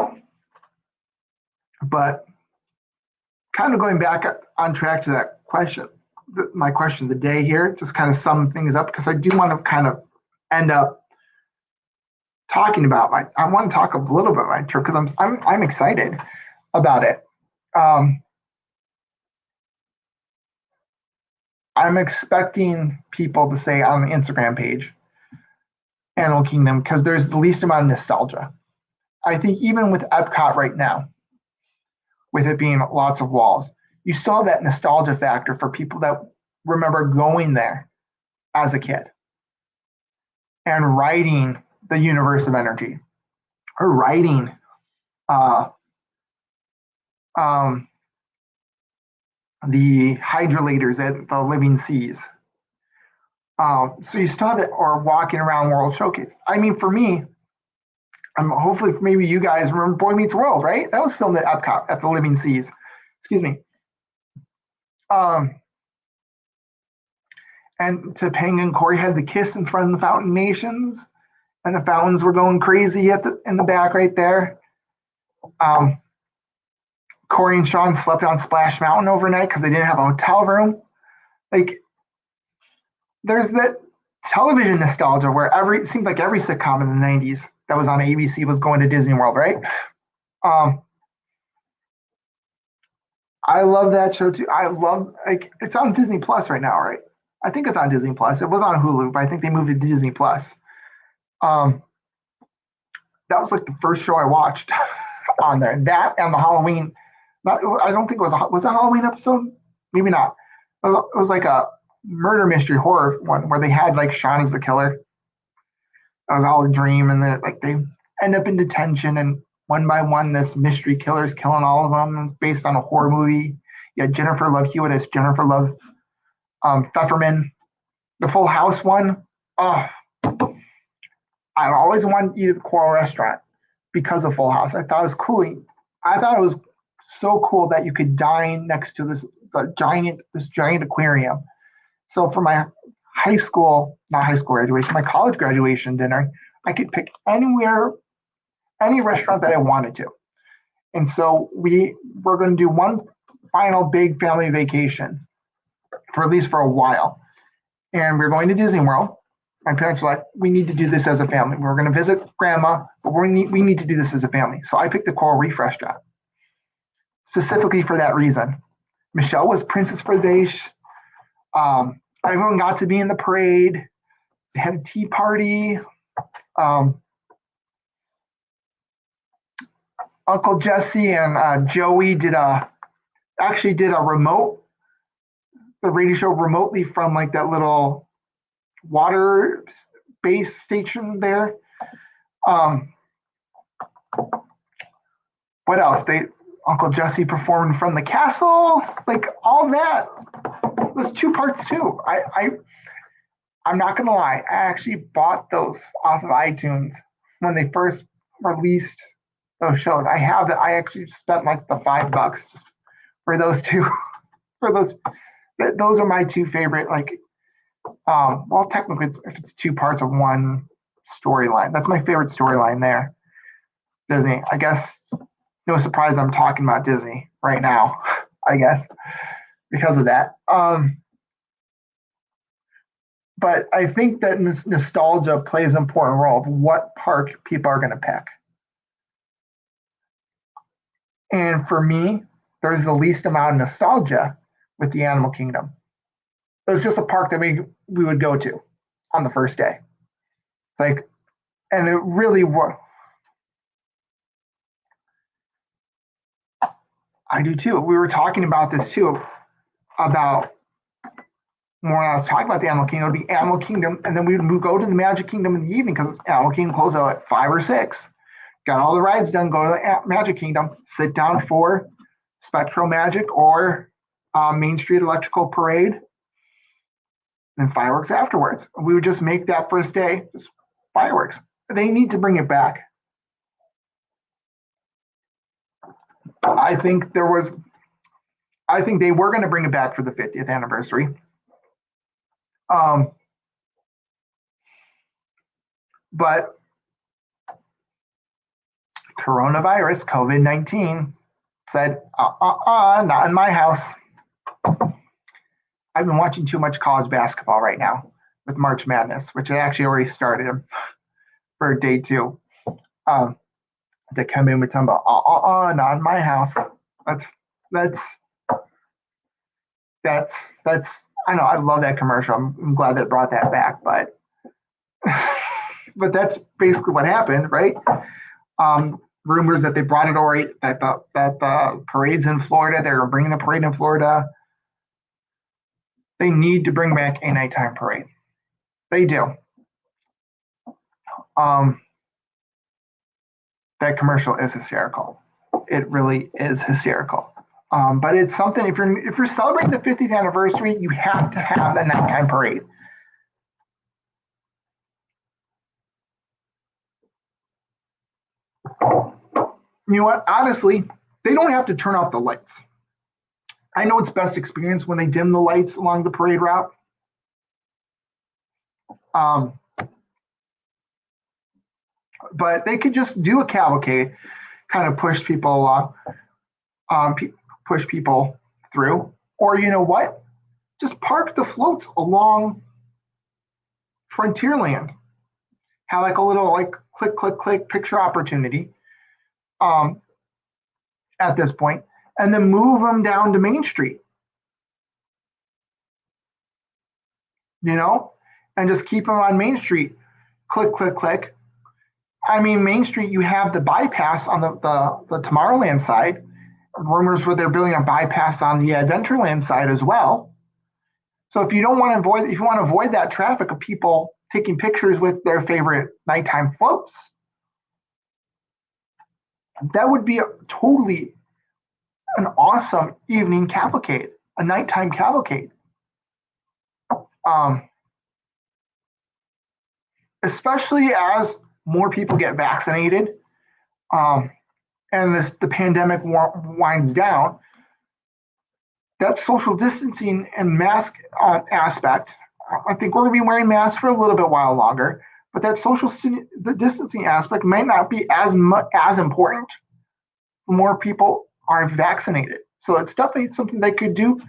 but kind of going back on track to that question, my question of the day here, just kind of sum things up because I do want to kind of end up talking about I want to talk a little bit about my trip because I'm excited about it. I'm expecting people to say on the Instagram page, Animal Kingdom, because there's the least amount of nostalgia. I think even with Epcot right now, with it being lots of walls, you still have that nostalgia factor for people that remember going there as a kid and riding the universe of energy or riding the hydrolators at the living seas. So you still have it, or walking around World Showcase. I mean, for me, hopefully maybe you guys remember Boy Meets World, right? That was filmed at Epcot at the Living Seas. Excuse me. And Topanga and Corey had the kiss in front of the Fountain Nations, and the fountains were going crazy in the back right there. Corey and Sean slept on Splash Mountain overnight because they didn't have a hotel room. Like, there's that television nostalgia where it seemed like every sitcom in the 90s that was on ABC was going to Disney World, right? I love that show too. It's on Disney Plus right now, right? I think it's on Disney Plus. It was on Hulu, but I think they moved it to Disney Plus. That was like the first show I watched on there. That and the Halloween. I don't think it was a Halloween episode? Maybe not. It was like a murder mystery horror one where they had like Sean as the killer. That was all a dream, and then like they end up in detention, and one by one, this mystery killer is killing all of them. It's based on a horror movie. You had Jennifer Love Hewitt as Jennifer Love Pfefferman. The Full House one. Oh, I always wanted to eat at the Coral Restaurant because of Full House. I thought it was cool. I thought it was so cool that you could dine next to this giant aquarium. So for my my college graduation dinner, I could pick any restaurant that I wanted to. And so we're going to do one final big family vacation for at least for a while. And we're going to Disney World. My parents were like, we need to do this as a family. We're going to visit grandma, but we need to do this as a family. So I picked the Coral Reef restaurant specifically for that reason. Michelle was princess for the day. Everyone got to be in the parade. They had a tea party. Uncle Jesse and Joey actually did the radio show remotely from like that little water base station there. What else? Uncle Jesse performed from the castle, like all that. It was two parts too. I'm not gonna lie. I actually bought those off of iTunes when they first released those shows. I have that. I actually spent like the $5 for those two. For those are my two favorite. Like, well, technically, if it's two parts of one storyline, that's my favorite storyline there. Disney. I guess no surprise I'm talking about Disney right now. I guess because of that. But I think that nostalgia plays an important role of what park people are going to pick. And for me, there's the least amount of nostalgia with the Animal Kingdom. It was just a park that we would go to on the first day. It's like, and it really was. I do too. We were talking about this too, about when I was talking about the Animal Kingdom, it would be Animal Kingdom, and then we would go to the Magic Kingdom in the evening because Animal Kingdom closed out at 5 or 6. Got all the rides done, go to the Magic Kingdom, sit down for Spectral Magic or Main Street Electrical Parade, and fireworks afterwards. We would just make that first day just fireworks. They need to bring it back. I think they were going to bring it back for the 50th anniversary. But coronavirus, COVID-19, said, not in my house. I've been watching too much college basketball right now with March Madness, which I actually already started for day 2. To come in with talking about, not in my house. That's I know, I love that commercial. I'm glad that brought that back, but but that's basically what happened, right? Rumors that they brought it already, that the parade's in Florida, they're bringing the parade in Florida. They need to bring back a nighttime parade. They do. That commercial is hysterical. It really is hysterical. But it's something, if you're celebrating the 50th anniversary, you have to have a nighttime parade. You know what? Honestly, they don't have to turn off the lights. I know it's best experience when they dim the lights along the parade route. But they could just do a cavalcade, kind of push people along, push people through. Or you know what? Just park the floats along Frontierland. Have like a little like click, click, click picture opportunity at this point, and then move them down to Main Street. You know, and just keep them on Main Street. Click, click, click. I mean, Main Street, you have the bypass on the Tomorrowland side. Rumors where they're building a bypass on the Adventureland side as well. So if you want to avoid that traffic of people taking pictures with their favorite nighttime floats, that would be totally an awesome evening cavalcade, a nighttime cavalcade. Especially as more people get vaccinated, and the pandemic winds down, that social distancing and mask aspect, I think we're going to be wearing masks for a little bit while longer, but that the distancing aspect may not be as important. More people are vaccinated. So it's definitely something they could do.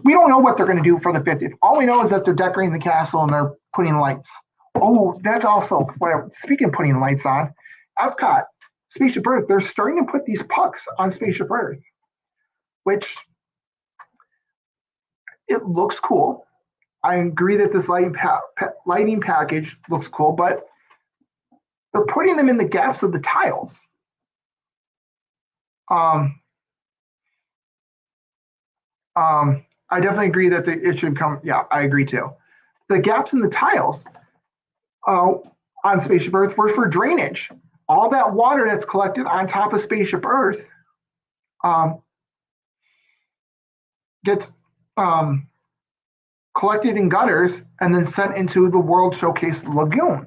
We don't know what they're going to do for the 50th. All we know is that they're decorating the castle and they're putting lights. Oh, that's also, speaking of putting lights on, Epcot, Spaceship Earth, they're starting to put these pucks on Spaceship Earth, which it looks cool. I agree that this lighting package looks cool, but they're putting them in the gaps of the tiles. I definitely agree that it should come. Yeah, I agree too. The gaps in the tiles on Spaceship Earth were for drainage. All that water that's collected on top of Spaceship Earth gets collected in gutters and then sent into the World Showcase Lagoon.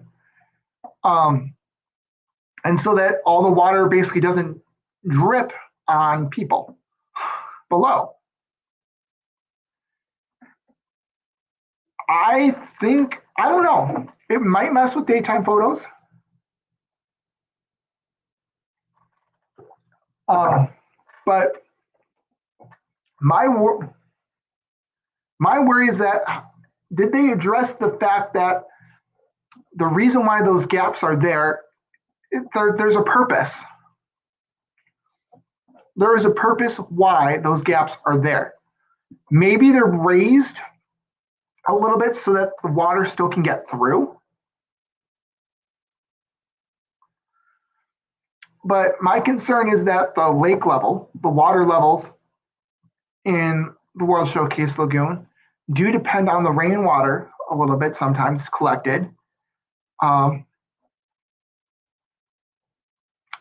And so that all the water basically doesn't drip on people below. I don't know, it might mess with daytime photos. But my worry is that, did they address the fact that the reason why those gaps are there, there's a purpose. There is a purpose why those gaps are there. Maybe they're raised a little bit so that the water still can get through. But my concern is that the lake level, the water levels in the World Showcase Lagoon do depend on the rainwater a little bit, sometimes collected.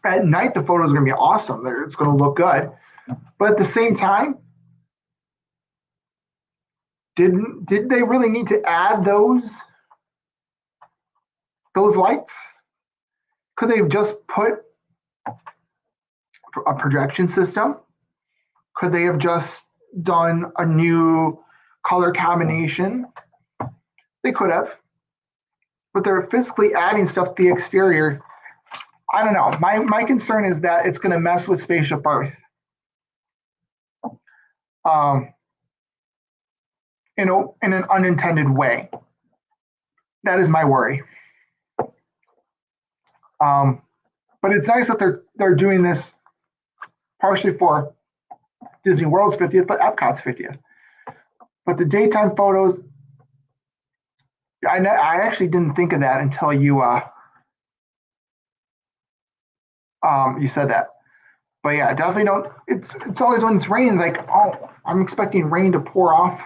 At night, the photos are going to be awesome. It's going to look good. But at the same time, did they really need to add those lights? Could they have just put a projection system? Could they have just done a new color combination? They could have, but they're physically adding stuff to the exterior. I don't know. My concern is that it's going to mess with Spaceship Earth. In an unintended way. That is my worry. But it's nice that they're doing this partially for Disney World's 50th, but Epcot's 50th. But the daytime photos, I actually didn't think of that until you said that. But yeah, definitely don't. It's always when it's raining, like, oh, I'm expecting rain to pour off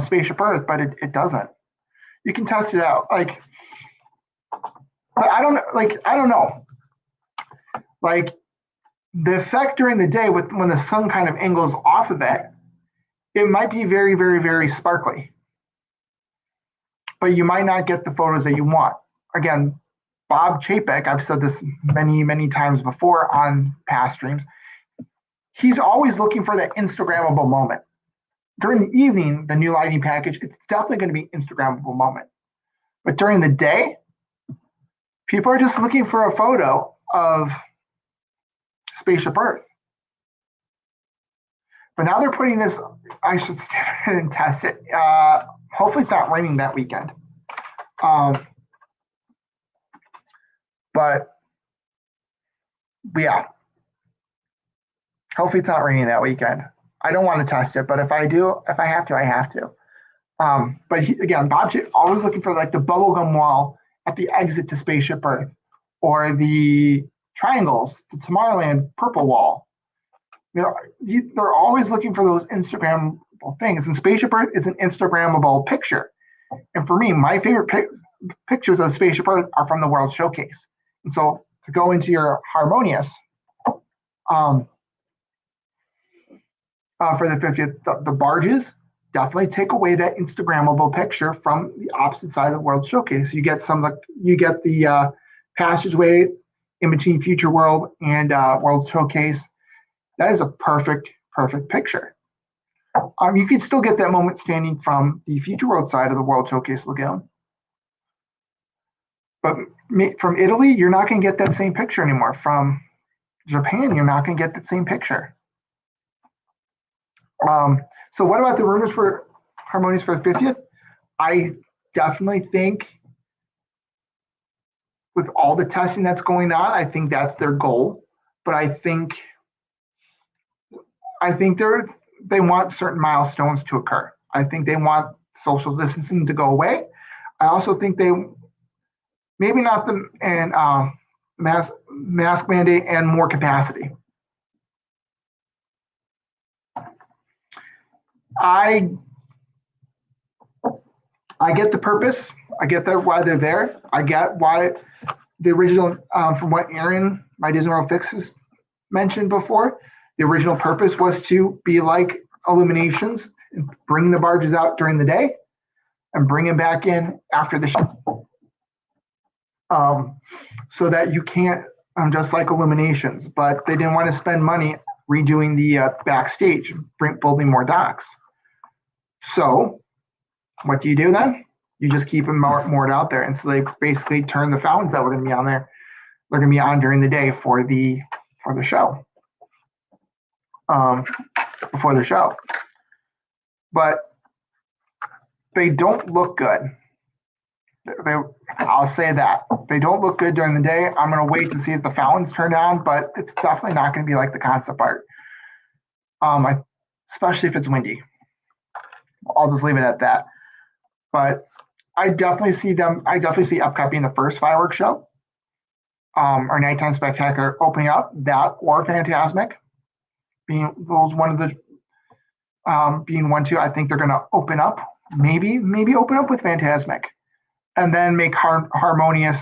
Spaceship Earth, but it doesn't. You can test it out. But I don't know. Like, the effect during the day when the sun kind of angles off of it, it might be very, very, very sparkly. But you might not get the photos that you want. Again, Bob Chapek, I've said this many, many times before on past streams, he's always looking for that Instagrammable moment. During the evening, the new lighting package, it's definitely going to be Instagrammable moment. But during the day, people are just looking for a photo of Spaceship Earth. But now they're putting this, I should stand and test it. Hopefully it's not raining that weekend. But yeah, hopefully it's not raining that weekend. I don't want to test it, but if I have to, I have to. But again, Bob always looking for like the bubblegum wall at the exit to Spaceship Earth, or the triangles, the Tomorrowland purple wall. They're always looking for those Instagrammable things, and Spaceship Earth is an Instagrammable picture. And for me, my favorite pictures of Spaceship Earth are from the World Showcase. And so to go into your Harmonious, for the 50th, the barges definitely take away that Instagrammable picture from the opposite side of the World Showcase. You get the passageway in between Future World and World Showcase. That is a perfect picture. You can still get that moment standing from the Future World side of the World Showcase Lagoon. But from Italy, you're not going to get that same picture anymore. From Japan, you're not going to get that same picture. So what about the rumors for Harmonious for the 50th? I definitely think with all the testing that's going on, I think that's their goal. But I think they want certain milestones to occur. I think they want social distancing to go away. I also think they maybe not mask mandate and more capacity. I get the purpose. I get why they're there. I get why the original, from what Aaron, my Disney World Fixes, mentioned before, the original purpose was to be like Illuminations and bring the barges out during the day. and bring them back in after the show. So that you can't, just like Illuminations, but they didn't want to spend money redoing the backstage, building more docks. So what do you do then? You just keep them moored out there. And so they basically turn the fountains that were going to be on there. They're going to be on during the day for the show. Before the show. But they don't look good. I'll say that. They don't look good during the day. I'm going to wait to see if the fountains turn on, but it's definitely not going to be like the concept art. Especially if it's windy. I'll just leave it at that. But I definitely see Epcot being the first fireworks show. Or Nighttime Spectacular opening up, that or Fantasmic being those one of the being 1, 2. I think they're going to open up, maybe open up with Fantasmic, and then make Harmonious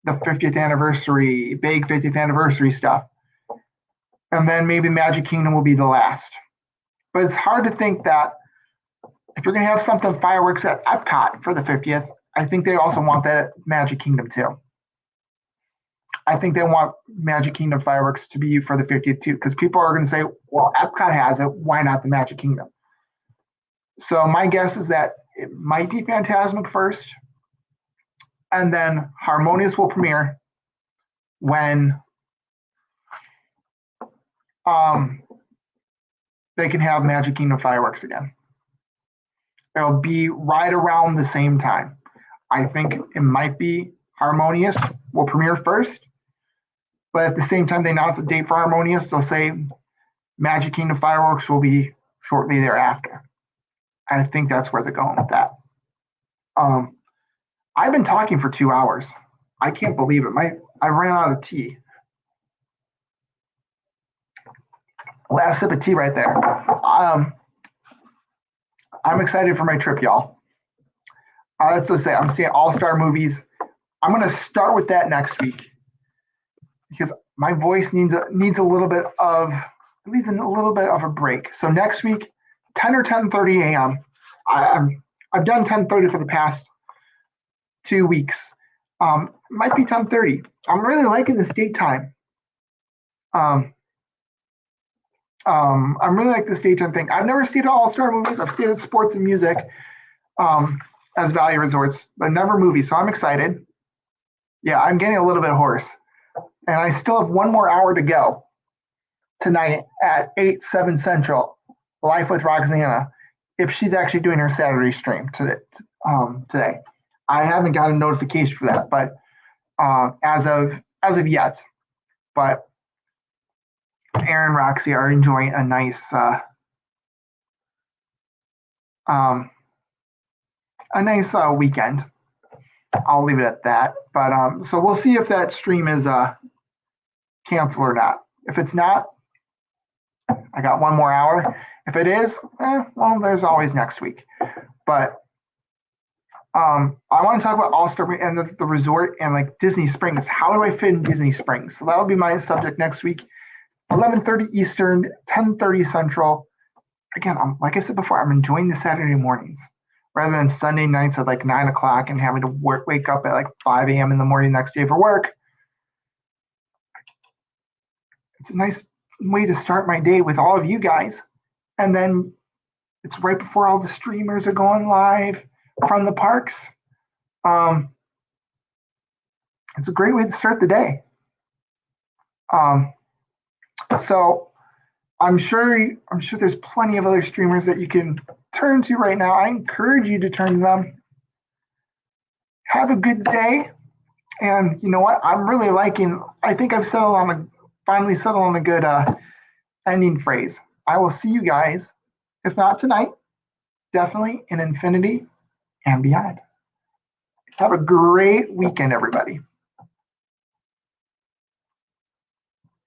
the 50th anniversary, big 50th anniversary stuff, and then maybe Magic Kingdom will be the last. But it's hard to think that if you're going to have something fireworks at Epcot for the 50th, I think they also want that at Magic Kingdom too. I think they want Magic Kingdom fireworks to be for the 50th too, because people are going to say, well, Epcot has it, why not the Magic Kingdom? So my guess is that it might be Fantasmic first, and then Harmonious will premiere when they can have Magic Kingdom fireworks again. It'll be right around the same time. I think it might be Harmonious will premiere first, but at the same time they announce a date for Harmonious, they'll say Magic Kingdom fireworks will be shortly thereafter. I think that's where they're going with that. I've been talking for 2 hours. I can't believe it. I ran out of tea. Last sip of tea right there. I'm excited for my trip, y'all. Let's just say I'm seeing All-Star movies. I'm going to start with that next week because my voice needs a little bit of a break. So next week, 10 or 10:30 a.m. I've done 10:30 for the past 2 weeks. Might be 10:30. I'm really liking this daytime. I'm really like this daytime thing. I've never stayed at All-Star movies. I've stayed at sports and music as value resorts, but never movies. So I'm excited. Yeah, I'm getting a little bit hoarse. And I still have 1 more hour to go tonight at 8, 7 Central, Life with Roxana, if she's actually doing her Saturday stream today. I haven't got a notification for that, but as of yet. But Aaron and Roxy are enjoying a nice weekend. I'll leave it at that. But so we'll see if that stream is canceled or not. If it's not, I got 1 more hour. If it is, well, there's always next week. But I want to talk about All-Star and the resort and like Disney Springs. How do I fit in Disney Springs? So that'll be my subject next week. 11:30 Eastern, 10:30 Central. Again, like I said before, I'm enjoying the Saturday mornings rather than Sunday nights at like 9 o'clock and having to wake up at like 5 a.m. in the morning next day for work. It's a nice way to start my day with all of you guys. And then it's right before all the streamers are going live from the parks. It's a great way to start the day. So I'm sure there's plenty of other streamers that you can turn to right now. I encourage you to turn to them. Have a good day. And you know what? I'm really liking, I think I've finally settled on a good ending phrase. I will see you guys, if not tonight, definitely in infinity and beyond. Have a great weekend, everybody.